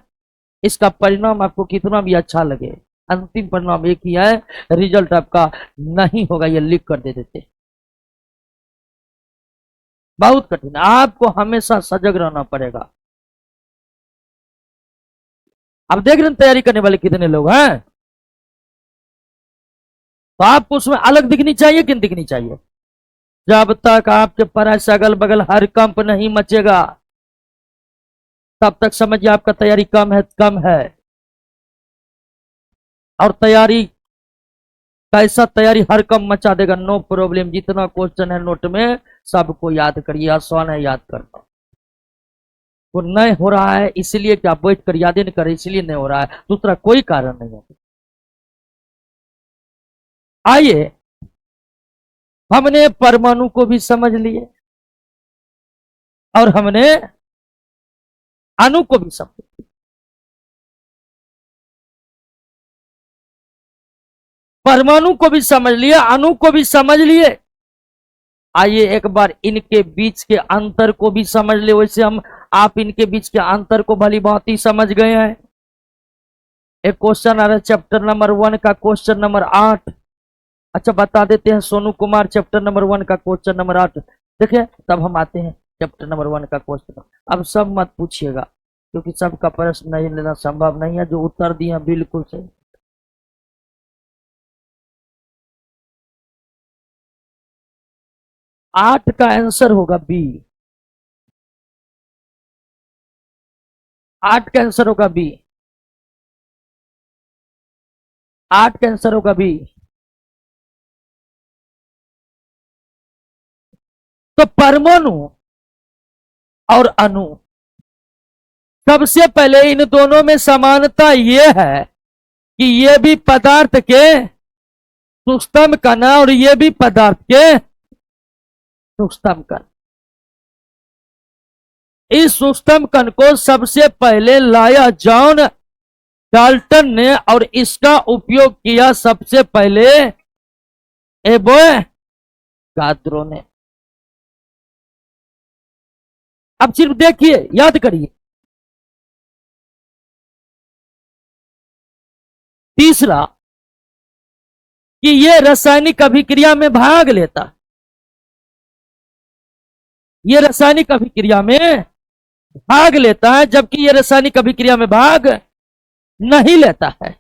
इसका परिणाम आपको कितना भी अच्छा लगे, अंतिम परिणाम एक ही है, रिजल्ट आपका नहीं होगा। ये लिख कर दे देते। बहुत कठिन, आपको हमेशा सजग रहना पड़ेगा। अब देख रहे हैं तैयारी करने वाले कितने लोग हैं, तो आपको उसमें अलग दिखनी चाहिए कि दिखनी चाहिए? जब तक आपके पढ़ाई से अगल बगल हर कंप नहीं मचेगा, तब तक समझिए आपका तैयारी कम है। और तैयारी कैसा? तैयारी हर कम मचा देगा। नो प्रॉब्लम, जितना क्वेश्चन है नोट में सबको याद करिए, आसान है याद करना। वो नहीं हो रहा है इसलिए कि आप बैठ कर याद नहीं कर, इसलिए नहीं हो रहा है, दूसरा कोई कारण नहीं है। आइए, हमने परमाणु को भी समझ लिए, और हमने अणु को भी समझ, परमाणु को भी समझ लिए, अणु को भी समझ लिए। आइए एक बार इनके बीच के अंतर को भी समझ ले। वैसे हम आप इनके बीच के अंतर को भली भांति समझ गए हैं। एक क्वेश्चन आ रहा है चैप्टर नंबर 1 का क्वेश्चन नंबर 8। अच्छा बता देते हैं सोनू कुमार, चैप्टर नंबर 1 का क्वेश्चन नंबर 8 देखिए, तब हम आते हैं चैप्टर नंबर 1 का क्वेश्चन। अब सब मत पूछिएगा क्योंकि सबका प्रश्न नहीं लेना संभव नहीं है। जो उत्तर दिए हैं बिल्कुल सही। 8 का आंसर होगा बी। 8 का आंसर होगा बी। 8 का आंसर होगा बी। तो परमाणु और अणु, सबसे पहले इन दोनों में समानता यह है कि ये भी पदार्थ के सूक्ष्म कण और ये भी पदार्थ के सूक्ष्म कण। इस सूक्ष्म कण को सबसे पहले लाया जॉन डाल्टन ने और इसका उपयोग किया सबसे पहले एवोगाद्रो ने। अब सिर्फ देखिए, याद करिए। तीसरा कि यह रासायनिक अभिक्रिया में भाग लेता, यह रासायनिक अभिक्रिया में भाग लेता है जबकि यह रासायनिक अभिक्रिया में भाग नहीं लेता है।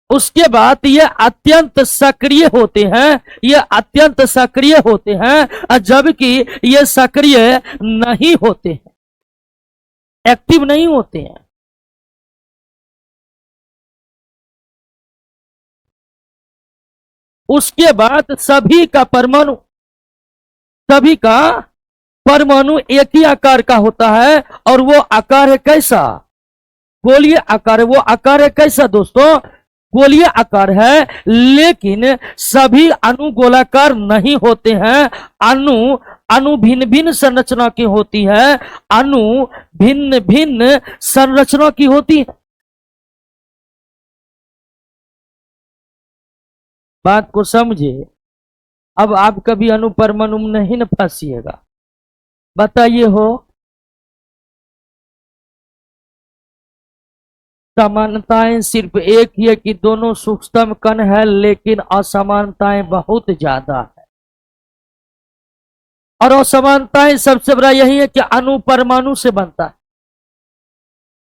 उसके बाद ये अत्यंत सक्रिय होते हैं, ये अत्यंत सक्रिय होते हैं जबकि ये सक्रिय नहीं होते हैं, एक्टिव नहीं होते हैं। उसके बाद सभी का परमाणु एक ही आकार का होता है और वो आकार है कैसा? गोलीय आकार है। वो आकार है कैसा दोस्तों? गोलीय आकार है। लेकिन सभी अणु गोलाकार नहीं होते हैं। अणु भिन्न भिन्न संरचना की होती है। अणु भिन्न भिन्न संरचना की होती है। बात को समझे। अब आप कभी अणु परमाणु में नहीं न फंसिएगा। बताइए हो, समानताएं सिर्फ एक ही है कि दोनों सूक्ष्म कण है, लेकिन असमानताएं बहुत ज्यादा है। और असमानताएं सबसे बड़ा यही है कि अणु परमाणु से बनता है।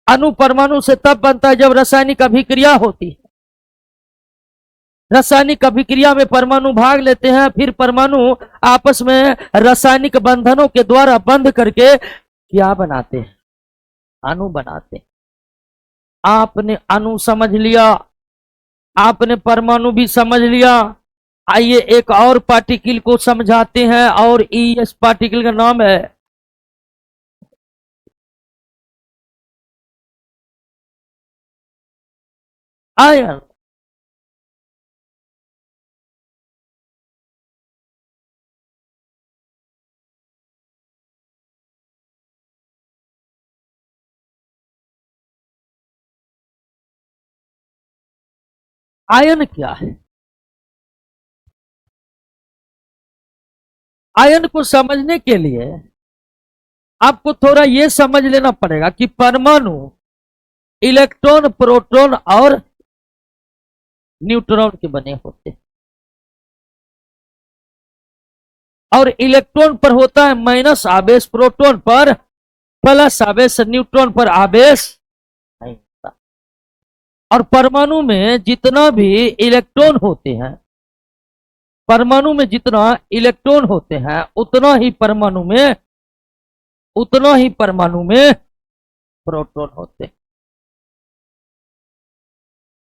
अणु परमाणु से तब बनता है जब रासायनिक अभिक्रिया होती है। रासायनिक अभिक्रिया में परमाणु भाग लेते हैं, फिर परमाणु आपस में रासायनिक बंधनों के द्वारा बंध करके क्या बनाते हैं? अणु बनाते हैं। आपने अणु समझ लिया, आपने परमाणु भी समझ लिया। आइए एक और पार्टिकल को समझाते हैं, और इस पार्टिकल का नाम है आयन। आयन क्या है? आयन को समझने के लिए आपको थोड़ा यह समझ लेना पड़ेगा कि परमाणु इलेक्ट्रॉन, प्रोटॉन और न्यूट्रॉन के बने होते हैं। और इलेक्ट्रॉन पर होता है माइनस आवेश, प्रोटॉन पर प्लस आवेश, न्यूट्रॉन पर आवेश नहीं होता। और परमाणु में जितना भी इलेक्ट्रॉन होते हैं, परमाणु में जितना इलेक्ट्रॉन होते हैं उतना ही परमाणु में प्रोटॉन होते हैं।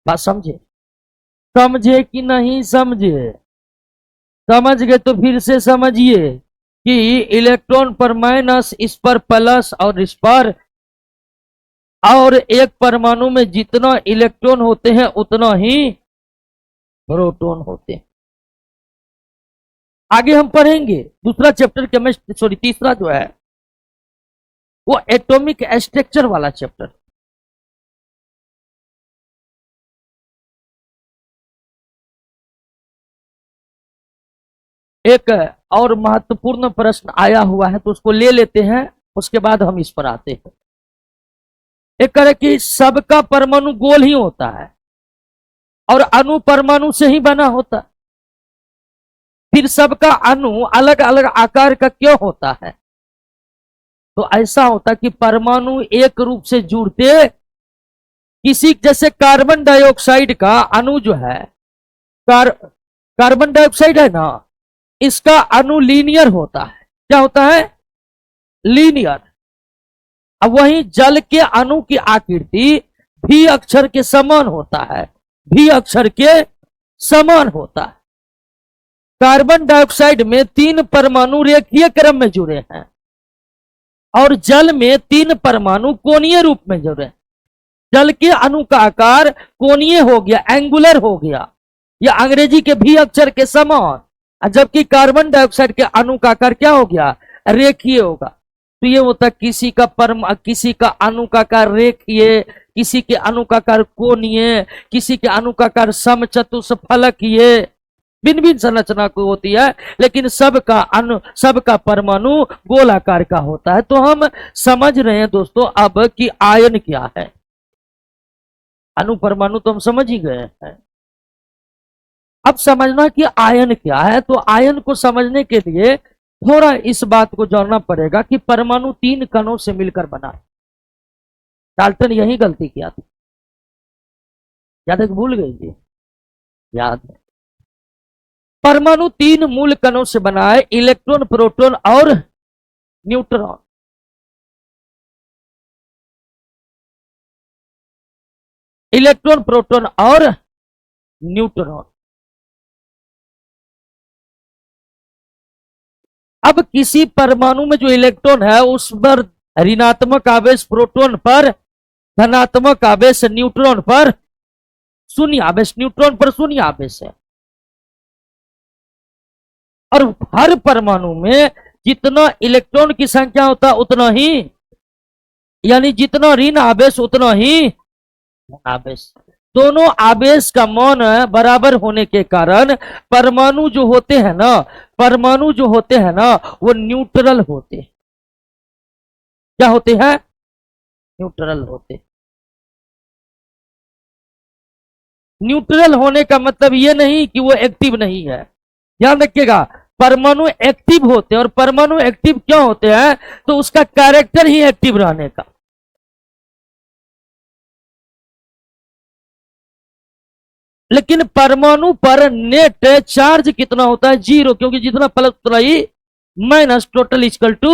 बात समझे? समझे कि नहीं समझे? समझ गए तो फिर से समझिए कि इलेक्ट्रॉन पर माइनस, इस पर प्लस और इस पर, और एक परमाणु में जितना इलेक्ट्रॉन होते हैं उतना ही प्रोटॉन होते हैं। आगे हम पढ़ेंगे दूसरा चैप्टर केमिस्ट्री, सॉरी तीसरा जो है वो एटॉमिक स्ट्रक्चर वाला चैप्टर। एक और महत्वपूर्ण प्रश्न आया हुआ है तो उसको ले लेते हैं, उसके बाद हम इस पर आते हैं। एक कह रहे कि सबका परमाणु गोल ही होता है और अणु परमाणु से ही बना होता है, फिर सबका अणु अलग अलग आकार का क्यों होता है? तो ऐसा होता कि परमाणु एक रूप से जुड़ते, किसी जैसे कार्बन डाइऑक्साइड का अणु जो है, कार्बन डाइऑक्साइड है ना, इसका अणु लीनियर होता है। क्या होता है? लीनियर। अब वहीं जल के अणु की आकृति भी अक्षर के समान होता है, भी अक्षर के समान होता है। कार्बन डाइऑक्साइड में 3 परमाणु रेखीय क्रम में जुड़े हैं और जल में 3 परमाणु कोणीय रूप में जुड़े हैं। जल के अणु का आकार कोणीय हो गया, एंगुलर हो गया, यह अंग्रेजी के भी अक्षर के समान, जबकि कार्बन डाइऑक्साइड के अणु का आकार क्या हो गया? रेखीय होगा। तो ये होता किसी का अणु का आकार रेखीय, किसी के अणु का आकार कोणीय, किसी के अणु का आकार समचतुष्फलकीय, भिन्न भिन्न संरचना को होती है, लेकिन सबका परमाणु गोलाकार का होता है। तो हम समझ रहे हैं दोस्तों अब कि आयन क्या है। अणु परमाणु तो हम समझ ही गए हैं, अब समझना कि आयन क्या है। तो आयन को समझने के लिए थोड़ा इस बात को जानना पड़ेगा कि परमाणु 3 कणों से मिलकर बना है। डाल्टन यही गलती किया था, याद है? भूल गई जी? याद है। परमाणु 3 मूल कणों से बना है, इलेक्ट्रॉन, प्रोटॉन और न्यूट्रॉन। इलेक्ट्रॉन, प्रोटॉन और न्यूट्रॉन। अब किसी परमाणु में जो इलेक्ट्रॉन है उस पर ऋणात्मक आवेश प्रोटॉन पर, धनात्मक आवेश न्यूट्रॉन पर, शून्य आवेश न्यूट्रॉन पर शून्य आवेश है। और हर परमाणु में जितना इलेक्ट्रॉन की संख्या होता है उतना ही, यानी जितना ऋण आवेश उतना ही आवेश, दोनों आवेश का मान बराबर होने के कारण परमाणु जो होते हैं ना, वो न्यूट्रल होते हैं। क्या होते हैं? न्यूट्रल होते। न्यूट्रल होने का मतलब ये नहीं कि वो एक्टिव नहीं है, ध्यान रखिएगा। परमाणु एक्टिव होते हैं, और परमाणु एक्टिव क्यों होते हैं? तो उसका कैरेक्टर ही एक्टिव रहने का। लेकिन परमाणु पर नेट चार्ज कितना होता है? 0, क्योंकि जितना प्लस उतना ही minus, total equal to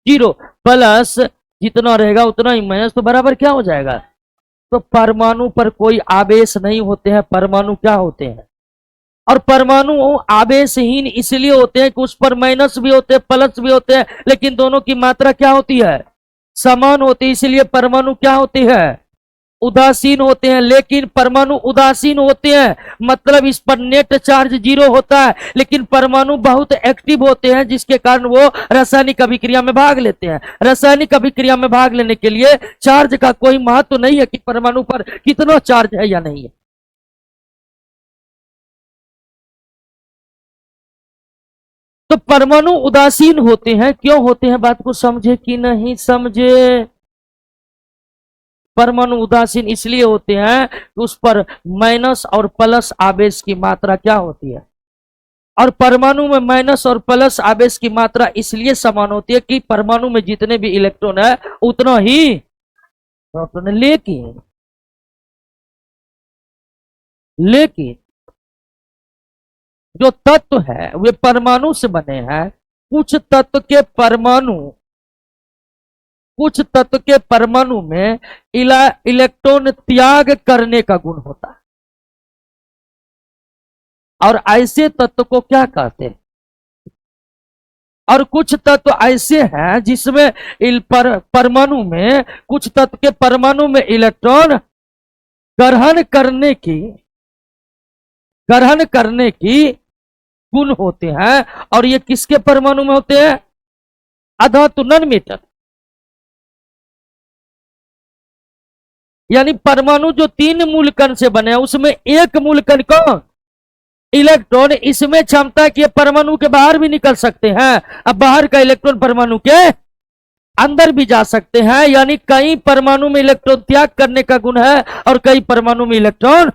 0। Plus जितना रहेगा उतना ही माइनस, तो बराबर क्या हो जाएगा? तो परमाणु पर कोई आवेश नहीं होते हैं, परमाणु क्या होते हैं? और परमाणु आवेशहीन इसलिए होते हैं कि उस पर माइनस भी होते हैं, प्लस भी होते हैं, लेकिन दोनों की मात्रा क्या होती है? समान होती है। इसलिए परमाणु क्या होती है? उदासीन होते हैं। लेकिन परमाणु उदासीन होते हैं मतलब इस पर नेट चार्ज 0 होता है, लेकिन परमाणु बहुत एक्टिव होते हैं, जिसके कारण वो रासायनिक अभिक्रिया में भाग लेते हैं। रासायनिक अभिक्रिया में भाग लेने के लिए चार्ज का कोई महत्व नहीं है कि परमाणु पर कितना चार्ज है या नहीं है। तो परमाणु उदासीन होते हैं। क्यों होते हैं? बात को समझे कि नहीं समझे? परमाणु उदासीन इसलिए होते हैं कि उस पर माइनस और प्लस आवेश की मात्रा क्या होती है? और परमाणु में माइनस और प्लस आवेश की मात्रा इसलिए समान होती है कि परमाणु में जितने भी इलेक्ट्रॉन है उतना ही प्रोटॉन है। लेकिन जो तत्व है वे परमाणु से बने हैं। कुछ तत्व के परमाणु में इलेक्ट्रॉन त्याग करने का गुण होता है, और ऐसे तत्व को क्या कहते हैं? और कुछ तत्व ऐसे हैं जिसमें परमाणु में, कुछ तत्व के परमाणु में इलेक्ट्रॉन ग्रहण करने की गुण होते हैं, और ये किसके परमाणु में होते हैं? अधातु, नॉन मेटल। यानी परमाणु जो 3 मूलकण से बने हैं उसमें एक मूलकण कौन? इलेक्ट्रॉन। इसमें क्षमता कि परमाणु के बाहर भी निकल सकते हैं। अब बाहर का इलेक्ट्रॉन परमाणु के अंदर भी जा सकते हैं, यानी कई परमाणु में इलेक्ट्रॉन त्याग करने का गुण है और कई परमाणु में इलेक्ट्रॉन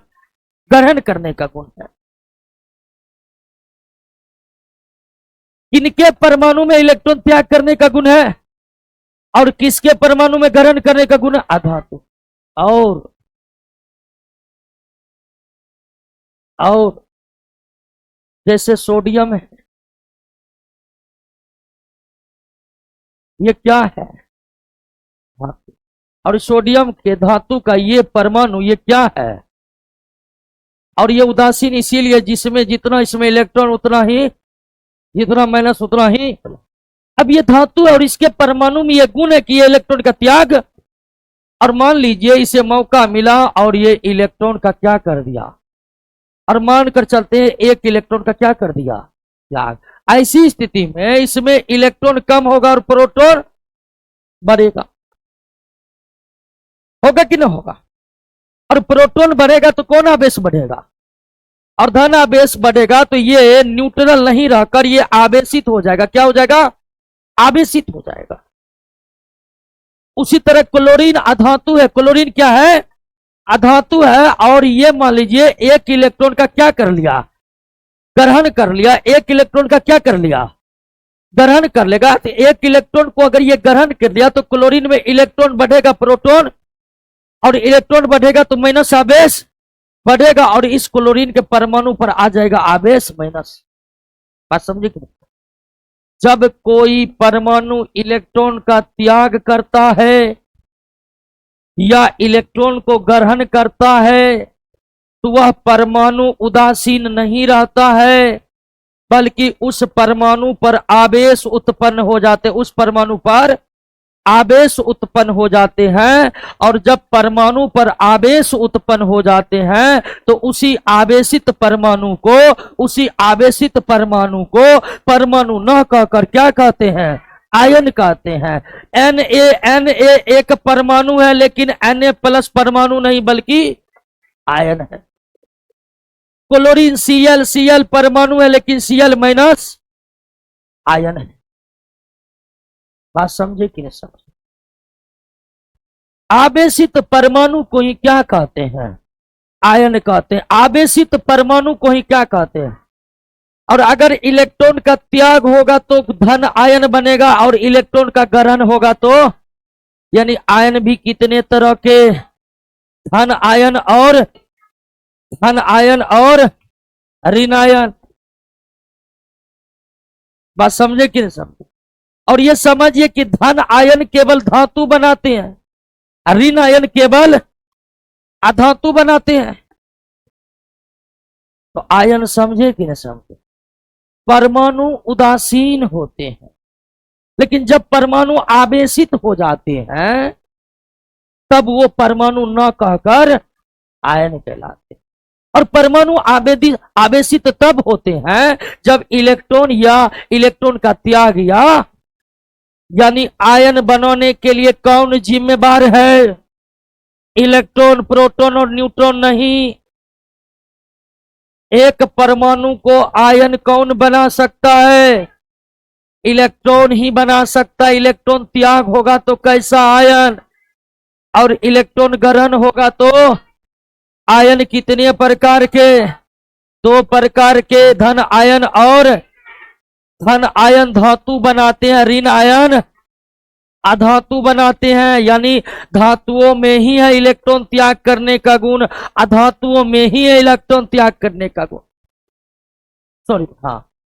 ग्रहण करने का गुण है। किनके परमाणु में इलेक्ट्रॉन त्याग करने का गुण है और किसके परमाणु में ग्रहण करने का गुण है? अधातु। और जैसे सोडियम है, ये क्या है? धातु। और सोडियम के धातु का ये परमाणु ये क्या है? और ये उदासीन इसीलिए जिसमें जितना इसमें इलेक्ट्रॉन उतना ही, जितना माइनस उतना ही। अब ये धातु है और इसके परमाणु में ये गुण है कि ये इलेक्ट्रॉन का त्याग, और मान लीजिए इसे मौका मिला और ये इलेक्ट्रॉन का क्या कर दिया, और मानकर चलते हैं एक इलेक्ट्रॉन का क्या कर दिया? त्याग। ऐसी स्थिति में इसमें इलेक्ट्रॉन कम होगा और प्रोटॉन बढ़ेगा। होगा कि ना होगा? और प्रोटॉन बढ़ेगा तो कौन आवेश बढ़ेगा? और धन आवेश बढ़ेगा तो ये न्यूट्रल नहीं रहकर ये आवेशित हो जाएगा। क्या हो जाएगा? आवेशित हो जाएगा। उसी तरह क्लोरीन अधातु है। क्लोरीन क्या है? अधातु है। और ये मान लीजिए एक इलेक्ट्रॉन का क्या कर लिया? ग्रहण कर लिया। एक इलेक्ट्रॉन का क्या कर लिया? ग्रहण कर लेगा। तो एक इलेक्ट्रॉन को अगर ये ग्रहण कर लिया तो क्लोरीन में इलेक्ट्रॉन बढ़ेगा, प्रोटॉन, और इलेक्ट्रॉन बढ़ेगा तो माइनस आवेश बढ़ेगा, और इस क्लोरीन के परमाणु पर आ जाएगा आवेश माइनस। बात समझे कि? जब कोई परमाणु इलेक्ट्रॉन का त्याग करता है या इलेक्ट्रॉन को ग्रहण करता है तो वह परमाणु उदासीन नहीं रहता है, बल्कि उस परमाणु पर आवेश उत्पन्न हो जाते, उस परमाणु पर आवेश उत्पन्न हो जाते हैं। और जब परमाणु पर आवेश उत्पन्न हो जाते हैं तो उसी आवेशित परमाणु को परमाणु न कहकर क्या कहते हैं? आयन कहते हैं। Na एक परमाणु है, लेकिन Na प्लस परमाणु नहीं बल्कि आयन है। क्लोरीन Cl परमाणु है, लेकिन Cl माइनस आयन है। बात समझे कि नहीं समझे? आवेशित परमाणु को ही क्या कहते हैं? आयन कहते हैं। आवेशित परमाणु को ही क्या कहते हैं? और अगर इलेक्ट्रॉन का त्याग होगा तो धन आयन बनेगा, और इलेक्ट्रॉन का ग्रहण होगा तो, यानी आयन भी कितने तरह के? धन आयन और ऋण आयन। बात समझे कि नहीं समझे? और ये समझिए कि धन आयन केवल धातु बनाते हैं, ऋण आयन केवल अधातु बनाते हैं। तो आयन समझे कि नहीं समझे? परमाणु उदासीन होते हैं, लेकिन जब परमाणु आवेशित हो जाते हैं तब वो परमाणु न कहकर आयन कहलाते हैं। और परमाणु आवेशित तब होते हैं जब इलेक्ट्रॉन या इलेक्ट्रॉन का त्याग यानी आयन बनाने के लिए कौन जिम्मेदार है? इलेक्ट्रॉन, प्रोटॉन और न्यूट्रॉन नहीं। एक परमाणु को आयन कौन बना सकता है? इलेक्ट्रॉन ही बना सकता है। इलेक्ट्रॉन त्याग होगा तो कैसा आयन, और इलेक्ट्रॉन ग्रहण होगा तो आयन कितने प्रकार के? 2 प्रकार के। धन आयन और धन आयन धातु बनाते हैं, ऋण आयन अधातु बनाते हैं। यानी धातुओं में ही है इलेक्ट्रॉन त्याग करने का गुण, अधातुओं में ही है इलेक्ट्रॉन त्याग करने का गुण।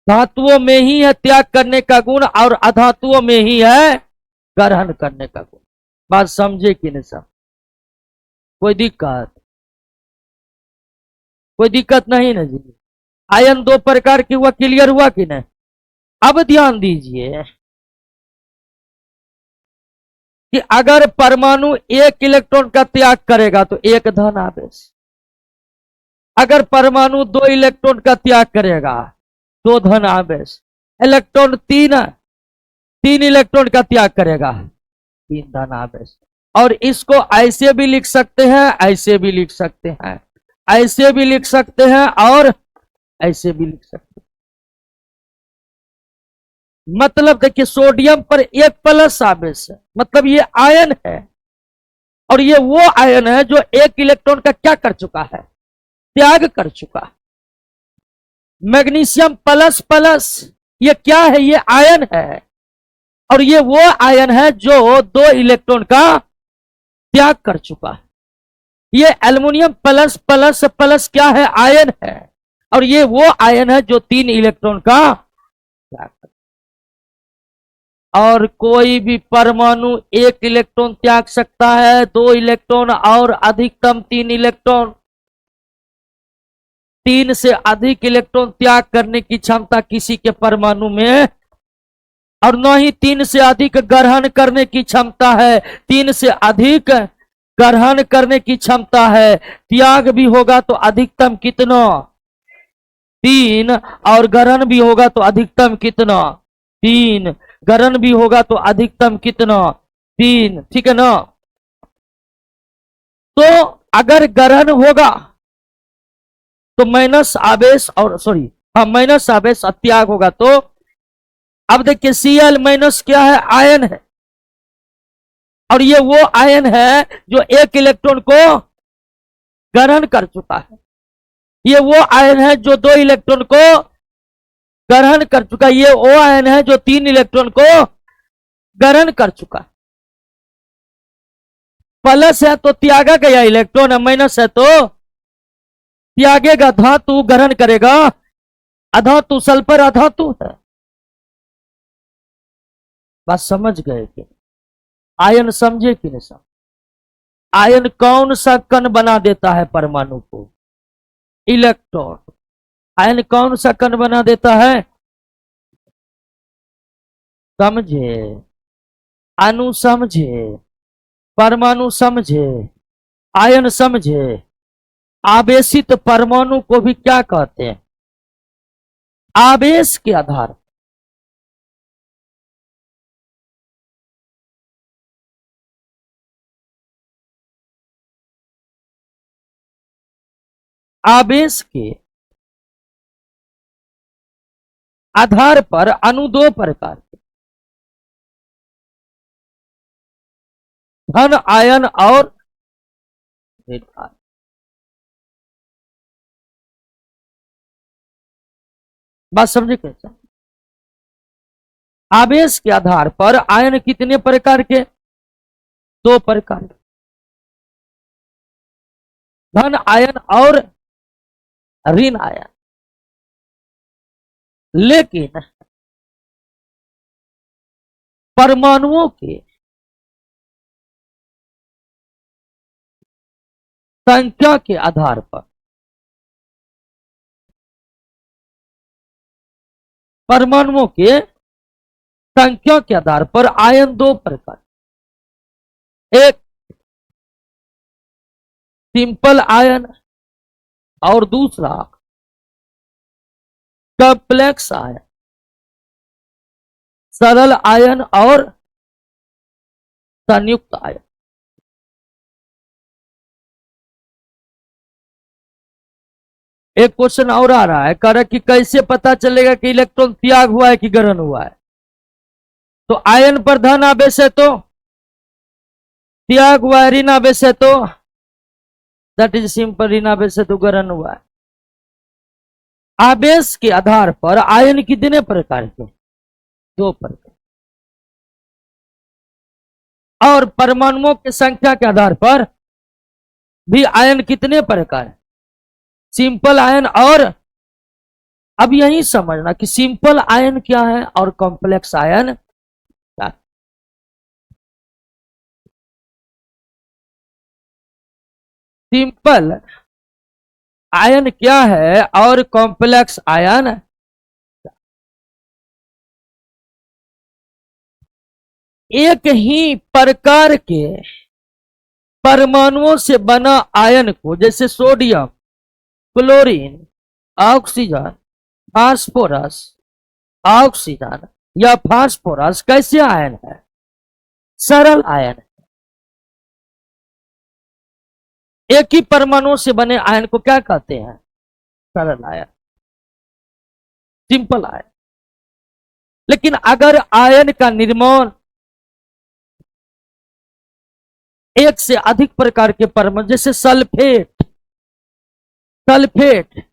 धातुओं में ही है त्याग करने का गुण और अधातुओं में ही है ग्रहण करने का गुण। बात समझे कि नहीं समझे? कोई दिक्कत नहीं ना जी? आयन 2 प्रकार की हुआ, क्लियर हुआ कि नहीं? अब ध्यान दीजिए कि अगर परमाणु 1 इलेक्ट्रॉन का त्याग करेगा तो 1 धन आवेश, अगर परमाणु 2 इलेक्ट्रॉन का त्याग करेगा 2 धन आवेश, इलेक्ट्रॉन 3 इलेक्ट्रॉन का त्याग करेगा, 3 धन आवेश। और इसको ऐसे भी लिख सकते हैं, ऐसे भी लिख सकते हैं, ऐसे भी लिख सकते हैं और ऐसे भी लिख सकते हैं। मतलब देखिए सोडियम पर 1 प्लस आवेश है, मतलब ये आयन है, और ये वो आयन है जो 1 इलेक्ट्रॉन का क्या कर चुका है, त्याग कर चुका है। मैग्नीशियम प्लस प्लस ये क्या है, ये आयन है, और ये वो आयन है जो 2 इलेक्ट्रॉन का त्याग कर चुका है। ये एल्युमिनियम प्लस प्लस प्लस क्या है, आयन है, और ये वो आयन है जो 3 इलेक्ट्रॉन का त्याग कर। और कोई भी परमाणु 1 इलेक्ट्रॉन त्याग सकता है, 2 इलेक्ट्रॉन और अधिकतम 3 इलेक्ट्रॉन। 3 से अधिक इलेक्ट्रॉन त्याग करने की क्षमता किसी के परमाणु में, और न ही 3 से अधिक ग्रहण करने की क्षमता है। 3 से अधिक ग्रहण करने की क्षमता है, त्याग भी होगा तो अधिकतम कितना, 3, और ग्रहण भी होगा तो अधिकतम कितना, 3, ग्रहण भी होगा तो अधिकतम कितना, 3, ठीक है ना। तो अगर ग्रहण होगा तो माइनस आवेश, और सॉरी हाँ माइनस आवेश, त्याग होगा तो, अब देखिए Cl माइनस क्या है, आयन है, और ये वो आयन है जो 1 इलेक्ट्रॉन को ग्रहण कर चुका है। ये वो आयन है जो 2 इलेक्ट्रॉन को ग्रहण कर चुका है। ये वो आयन है जो 3 इलेक्ट्रॉन को ग्रहण कर चुका है। प्लस है तो त्यागा गया इलेक्ट्रॉन, माइनस है तो त्यागेगा, धातु ग्रहण करेगा, अधातु सल्फर अधातु है। बात समझ गए कि आयन समझे कि नहीं समझे? आयन कौन सा कण बना देता है परमाणु को, इलेक्ट्रॉन। आयन कौन सा कण बना देता है, समझे, अणु समझे, परमाणु समझे, आयन समझे। आवेशित परमाणु को भी क्या कहते हैं, आवेश के आधार, आवेश के आधार पर अणु 2 प्रकार के, धन आयन और ऋण आयन। बात समझे कैसे? आवेश के आधार पर आयन कितने प्रकार के, 2 प्रकार के, धन आयन और ऋण आयन। लेकिन परमाणुओं के संख्या के आधार पर, परमाणुओं के संख्या के आधार पर आयन 2 प्रकार, एक सिंपल आयन और दूसरा कॉम्प्लेक्स आयन, सरल आयन और संयुक्त आयन। एक क्वेश्चन और आ रहा है, कह रहा है कि कैसे पता चलेगा कि इलेक्ट्रॉन त्याग हुआ है कि ग्रहण हुआ है। तो आयन पर धन आवेश है तो त्याग हुआ है, ऋण आवेश है तो दैट इज सिंपल, ऋण आवेश है तो ग्रहण हुआ है। आवेश के आधार पर आयन कितने प्रकार के, 2 प्रकार। और परमाणुओं की संख्या के आधार पर भी आयन कितने प्रकार, सिंपल आयन और, अब यही समझना कि सिंपल आयन क्या है और कॉम्प्लेक्स आयन क्या है। सिंपल आयन क्या है और कॉम्प्लेक्स आयन, एक ही प्रकार के परमाणुओं से बना आयन को, जैसे sodium, chlorine, oxygen, phosphorus, oxygen या फास्फोरस कैसे आयन है? सरल आयन है। एक ही परमाणु से बने आयन को क्या कहते हैं? सरल आयन, सिंपल आयन। लेकिन अगर आयन का निर्माण एक से अधिक प्रकार के परमाणु, जैसे सल्फेट, सल्फेट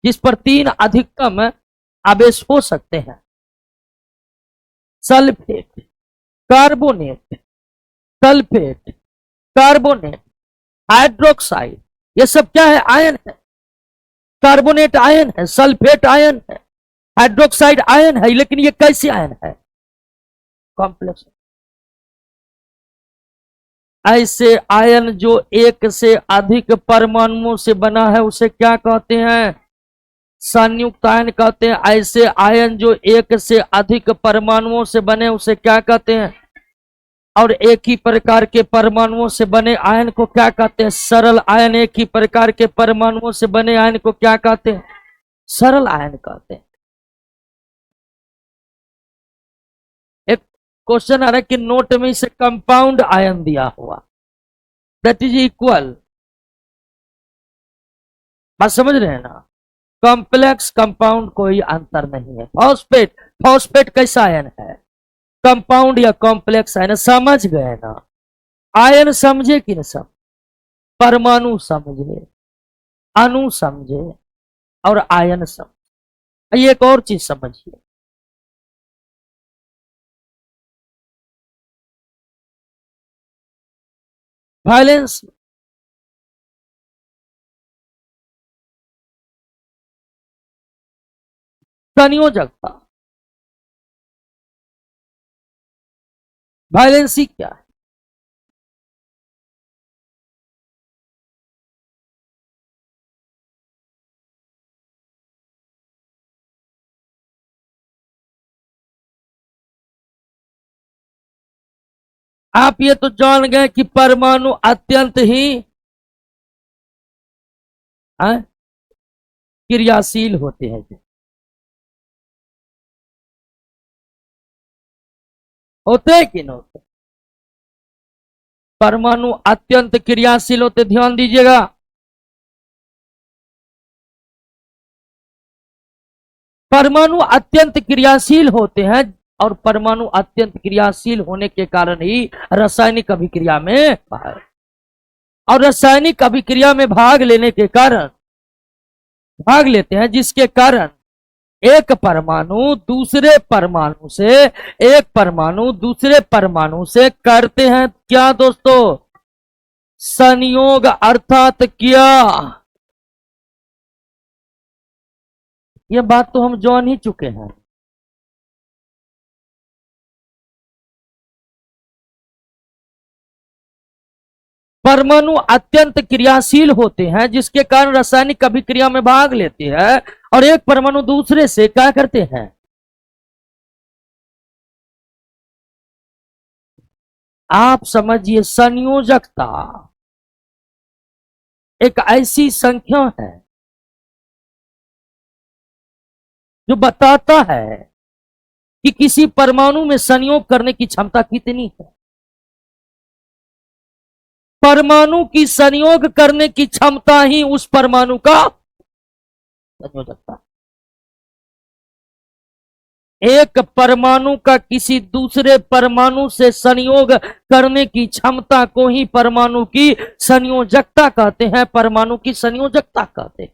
जिस पर 3 अधिकतम आवेश हो सकते हैं, sulphate, carbonate, sulphate, carbonate, hydroxide, ये सब क्या है? आयन है। कार्बोनेट आयन है, सल्फेट आयन है, हाइड्रोक्साइड आयन है। लेकिन ये कैसे आयन है? कॉम्प्लेक्स। ऐसे आयन जो एक से अधिक परमाणुओं से बना है उसे क्या कहते हैं? संयुक्त आयन कहते हैं। ऐसे आयन जो एक से अधिक परमाणुओं से बने उसे क्या कहते हैं? और एक ही प्रकार के परमाणुओं से बने आयन को क्या कहते हैं? सरल आयन। एक ही प्रकार के परमाणुओं से बने आयन को क्या कहते हैं? सरल आयन कहते हैं। एक क्वेश्चन आ रहा है कि नोट में इसे कंपाउंड आयन दिया हुआ, दैट इज इक्वल, बात समझ रहे हैं ना? कॉम्प्लेक्स कंपाउंड कोई अंतर नहीं है। फॉस्फेट, फॉस्फेट कैसा आयन है? कंपाउंड या कॉम्प्लेक्स आयन। समझ गए ना? आयन समझे कि नहीं? सब परमाणु समझे, अणु समझे और आयन समझे। ये एक और चीज समझिए, वैलेंस, संयोजकता, वैलेंसी क्या है? आप ये तो जान गए कि परमाणु अत्यंत ही क्रियाशील होते हैं। होते हैं कि नहीं होते? परमाणु अत्यंत क्रियाशील होते, ध्यान दीजिएगा। परमाणु अत्यंत क्रियाशील होते हैं और परमाणु अत्यंत क्रियाशील होने के कारण ही रासायनिक अभिक्रिया में भाग, और रासायनिक अभिक्रिया में भाग लेने के कारण, भाग लेते हैं जिसके कारण एक परमाणु दूसरे परमाणु से, एक परमाणु दूसरे परमाणु से करते हैं क्या दोस्तों? संयोग, अर्थात क्या? ये बात तो हम जान ही चुके हैं। परमाणु अत्यंत क्रियाशील होते हैं जिसके कारण रासायनिक अभिक्रिया में भाग लेते हैं और एक परमाणु दूसरे से क्या करते हैं? आप समझिए, संयोजकता एक ऐसी संख्या है जो बताता है कि किसी परमाणु में संयोग करने की क्षमता कितनी है। परमाणु की संयोग करने की क्षमता ही उस परमाणु का संयोजकता। एक परमाणु का किसी दूसरे परमाणु से संयोग करने की क्षमता को ही परमाणु की संयोजकता कहते हैं, परमाणु की संयोजकता कहते हैं।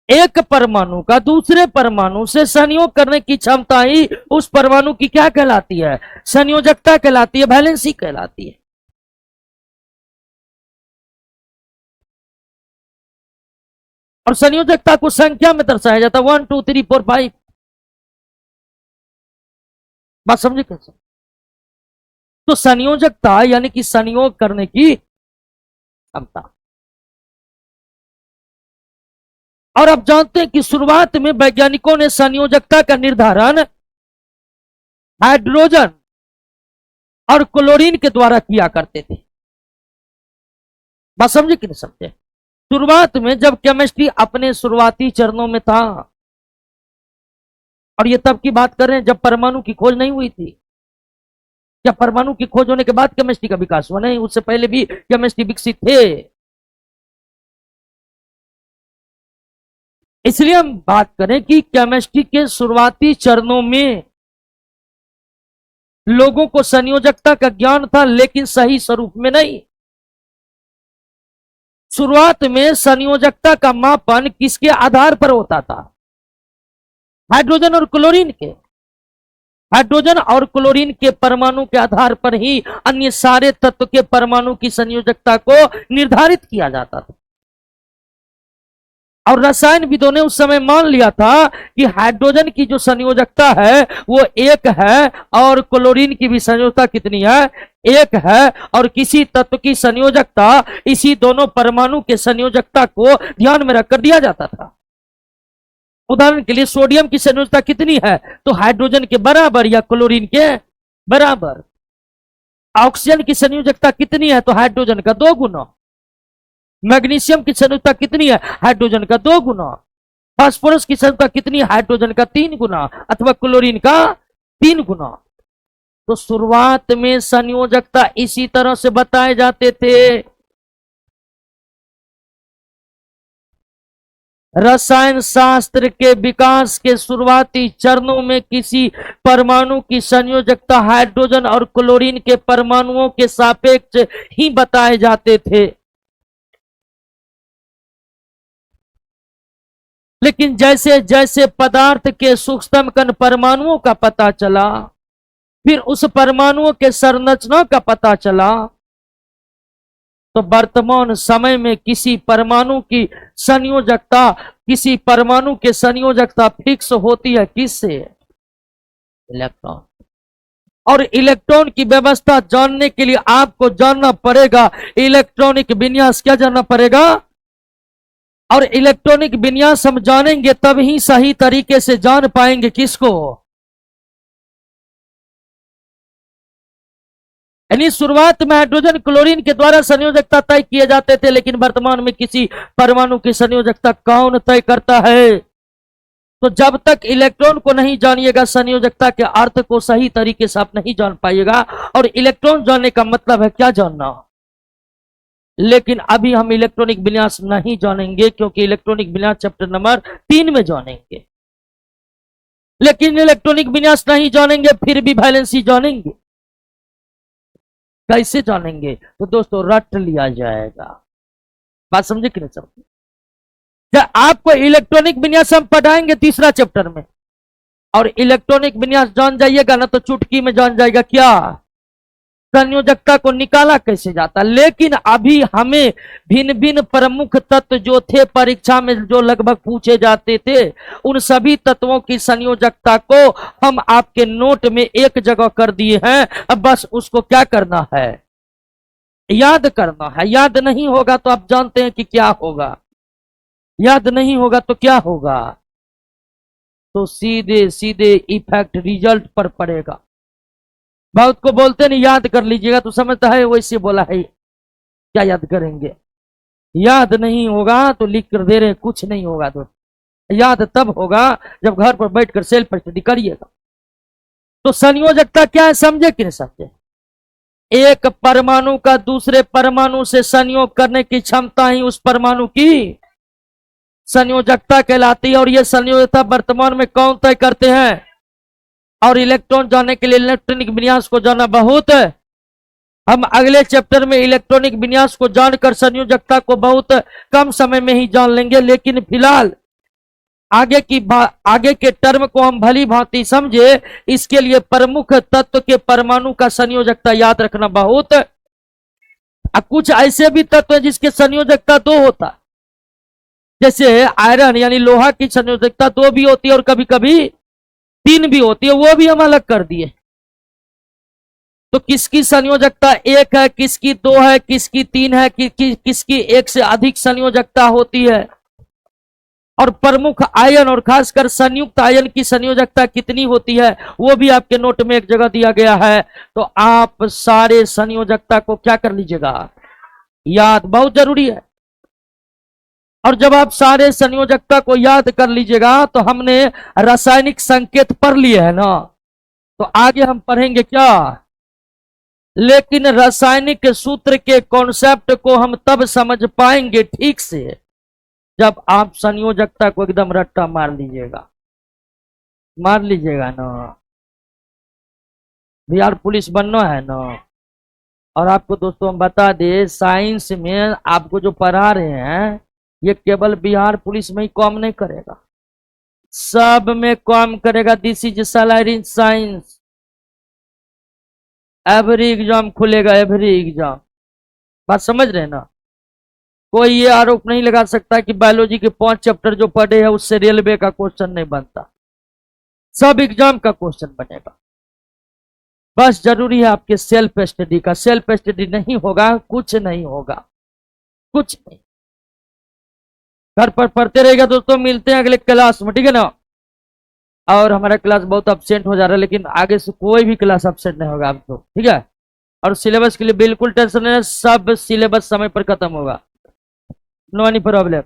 एक परमाणु का दूसरे परमाणु से संयोग करने की क्षमता ही उस परमाणु की क्या कहलाती है? संयोजकता कहलाती है, वैलेंसी कहलाती है। और संयोजकता को संख्या में दर्शाया जाता है, 1 2 3 4 5। बात समझे कैसे? तो संयोजकता यानी कि संयोग करने की क्षमता। और आप जानते हैं कि शुरुआत में वैज्ञानिकों ने संयोजकता का निर्धारण हाइड्रोजन और क्लोरीन के द्वारा किया करते थे। बात समझे कि नहीं समझे? शुरुआत में जब केमिस्ट्री अपने शुरुआती चरणों में था, और ये तब की बात कर रहे हैं जब परमाणु की खोज नहीं हुई थी। क्या परमाणु की खोज होने के बाद केमिस्ट्री का विकास हुआ? नहीं, उससे पहले भी केमिस्ट्री विकसित थे। इसलिए हम बात करें कि केमिस्ट्री के शुरुआती चरणों में लोगों को संयोजकता का ज्ञान था, लेकिन सही स्वरूप में नहीं। शुरुआत में संयोजकता का मापन किसके आधार पर होता था? हाइड्रोजन और क्लोरीन के। हाइड्रोजन और क्लोरीन के परमाणु के आधार पर ही अन्य सारे तत्व के परमाणु की संयोजकता को निर्धारित किया जाता था। और रसायनविदों ने उस समय मान लिया था कि हाइड्रोजन की जो संयोजकता है वो एक है, और क्लोरीन की भी संयोजकता कितनी है? एक है। और किसी तत्व की संयोजकता इसी दोनों परमाणु के संयोजकता को ध्यान में रखकर दिया जाता था। उदाहरण के लिए सोडियम की संयोजकता कितनी है? तो हाइड्रोजन के बराबर या क्लोरीन के बराबर। ऑक्सीजन की संयोजकता कितनी है? तो हाइड्रोजन का 2 गुना। मैग्नीशियम की संयोजकता कितनी है? हाइड्रोजन का 2 गुना। फास्फोरस की संयोजकता कितनी है? हाइड्रोजन का 3 गुना, अथवा क्लोरीन का 3 गुना। तो शुरुआत में संयोजकता इसी तरह से बताए जाते थे। रसायन शास्त्र के विकास के शुरुआती चरणों में किसी परमाणु की संयोजकता हाइड्रोजन और क्लोरीन के परमाणुओं के सापेक्ष ही बताए जाते थे। लेकिन जैसे जैसे पदार्थ के सूक्ष्म कण परमाणुओं का पता चला, फिर उस परमाणुओं के संरचना का पता चला, तो वर्तमान समय में किसी परमाणु की संयोजकता, किसी परमाणु के संयोजकता फिक्स होती है किससे? इलेक्ट्रॉन। और इलेक्ट्रॉन की व्यवस्था जानने के लिए आपको जानना पड़ेगा इलेक्ट्रॉनिक विन्यास। क्या जानना पड़ेगा? और इलेक्ट्रॉनिक विन्यास हम जानेंगे तब ही सही तरीके से जान पाएंगे किसको? यानी शुरुआत में हाइड्रोजन क्लोरीन के द्वारा संयोजकता तय किए जाते थे, लेकिन वर्तमान में किसी परमाणु की संयोजकता कौन तय करता है? तो जब तक इलेक्ट्रॉन को नहीं जानिएगा, संयोजकता के अर्थ को सही तरीके से आप नहीं जान पाइएगा। और इलेक्ट्रॉन जानने का मतलब है क्या जानना। लेकिन अभी हम इलेक्ट्रॉनिक विन्यास नहीं जानेंगे, क्योंकि इलेक्ट्रॉनिक विन्यास चैप्टर नंबर 3 में जानेंगे। लेकिन इलेक्ट्रॉनिक विन्यास नहीं जानेंगे फिर भी वैलेंसी जानेंगे। कैसे जानेंगे? तो दोस्तों रट लिया जाएगा। बात समझे कि नहीं समझे? जब आपको इलेक्ट्रॉनिक विन्यास हम पढ़ाएंगे 3रा चैप्टर में, और इलेक्ट्रॉनिक विन्यास जान जाइएगा ना तो चुटकी में जान जाएगा क्या? संयोजकता को निकाला कैसे जाता। लेकिन अभी हमें भिन्न भिन्न प्रमुख तत्व जो थे परीक्षा में जो लगभग पूछे जाते थे, उन सभी तत्वों की संयोजकता को हम आपके नोट में एक जगह कर दिए हैं। अब बस उसको क्या करना है? याद करना है। याद नहीं होगा तो आप जानते हैं कि क्या होगा। याद नहीं होगा तो क्या होगा? तो सीधे सीधे इफेक्ट रिजल्ट पर पड़ेगा। बहुत को बोलते नहीं याद कर लीजिएगा, तो समझता है वैसे बोला है, क्या याद करेंगे? याद नहीं होगा तो लिख कर दे रहे, कुछ नहीं होगा। तो याद तब होगा जब घर पर बैठकर सेल्फ स्टडी करिएगा। तो संयोजकता क्या है, समझे कि नहीं समझे? एक परमाणु का दूसरे परमाणु से संयोग करने की क्षमता ही उस परमाणु की संयोजकता कहलाती है। और यह संयोजकता वर्तमान में कौन तय करते हैं? और इलेक्ट्रॉन जानने के लिए इलेक्ट्रॉनिक विन्यास को जानना बहुत है। हम अगले चैप्टर में इलेक्ट्रॉनिक विन्यास को जानकर संयोजकता को बहुत कम समय में ही जान लेंगे। लेकिन फिलहाल आगे के टर्म को हम भली भांति समझे, इसके लिए प्रमुख तत्व के परमाणु का संयोजकता याद रखना बहुत। अब कुछ ऐसे भी तत्व हैं जिसके संयोजकता 2 होता, जैसे आयरन यानी लोहा की संयोजकता 2 भी होती है और कभी कभी 3 भी होती है, वो भी हम अलग कर दिए। तो किसकी संयोजकता 1 है, किसकी 2 है, किसकी 3 है, किसकी 1 से अधिक संयोजकता होती है। और प्रमुख आयन और खासकर संयुक्त आयन की संयोजकता कितनी होती है, वो भी आपके नोट में एक जगह दिया गया है। तो आप सारे संयोजकता को क्या कर लीजिएगा, याद बहुत जरूरी है। और जब आप सारे संयोजकता को याद कर लीजिएगा तो हमने रासायनिक संकेत पढ़ लिए है ना, तो आगे हम पढ़ेंगे क्या, लेकिन रासायनिक सूत्र के कॉन्सेप्ट को हम तब समझ पाएंगे ठीक से जब आप संयोजकता को एकदम रट्टा मार लीजिएगा ना। बिहार पुलिस बनना है ना। और आपको दोस्तों हम बता दें, साइंस में आपको जो पढ़ा रहे हैं ये केवल बिहार पुलिस में ही काम नहीं करेगा, सब में काम करेगा। This is salary in science. Every exam खुलेगा, एवरी एग्जाम। बात समझ रहे हैं ना। कोई ये आरोप नहीं लगा सकता कि बायोलॉजी के 5 चैप्टर जो पढ़े हैं उससे रेलवे का क्वेश्चन नहीं बनता, सब एग्जाम का क्वेश्चन बनेगा। बस जरूरी है आपके सेल्फ स्टडी का। सेल्फ स्टडी नहीं होगा कुछ नहीं होगा, कुछ नहीं। घर पर पढ़ते रहेगा दोस्तों। मिलते हैं अगले क्लास में, ठीक है ना। और हमारा क्लास बहुत अपसेंट हो जा रहा है, लेकिन आगे से कोई भी क्लास अपसेंट नहीं होगा आपको, ठीक है। और सिलेबस के लिए बिल्कुल टेंशन नहीं है, सब सिलेबस समय पर खत्म होगा, नो एनी प्रॉब्लम।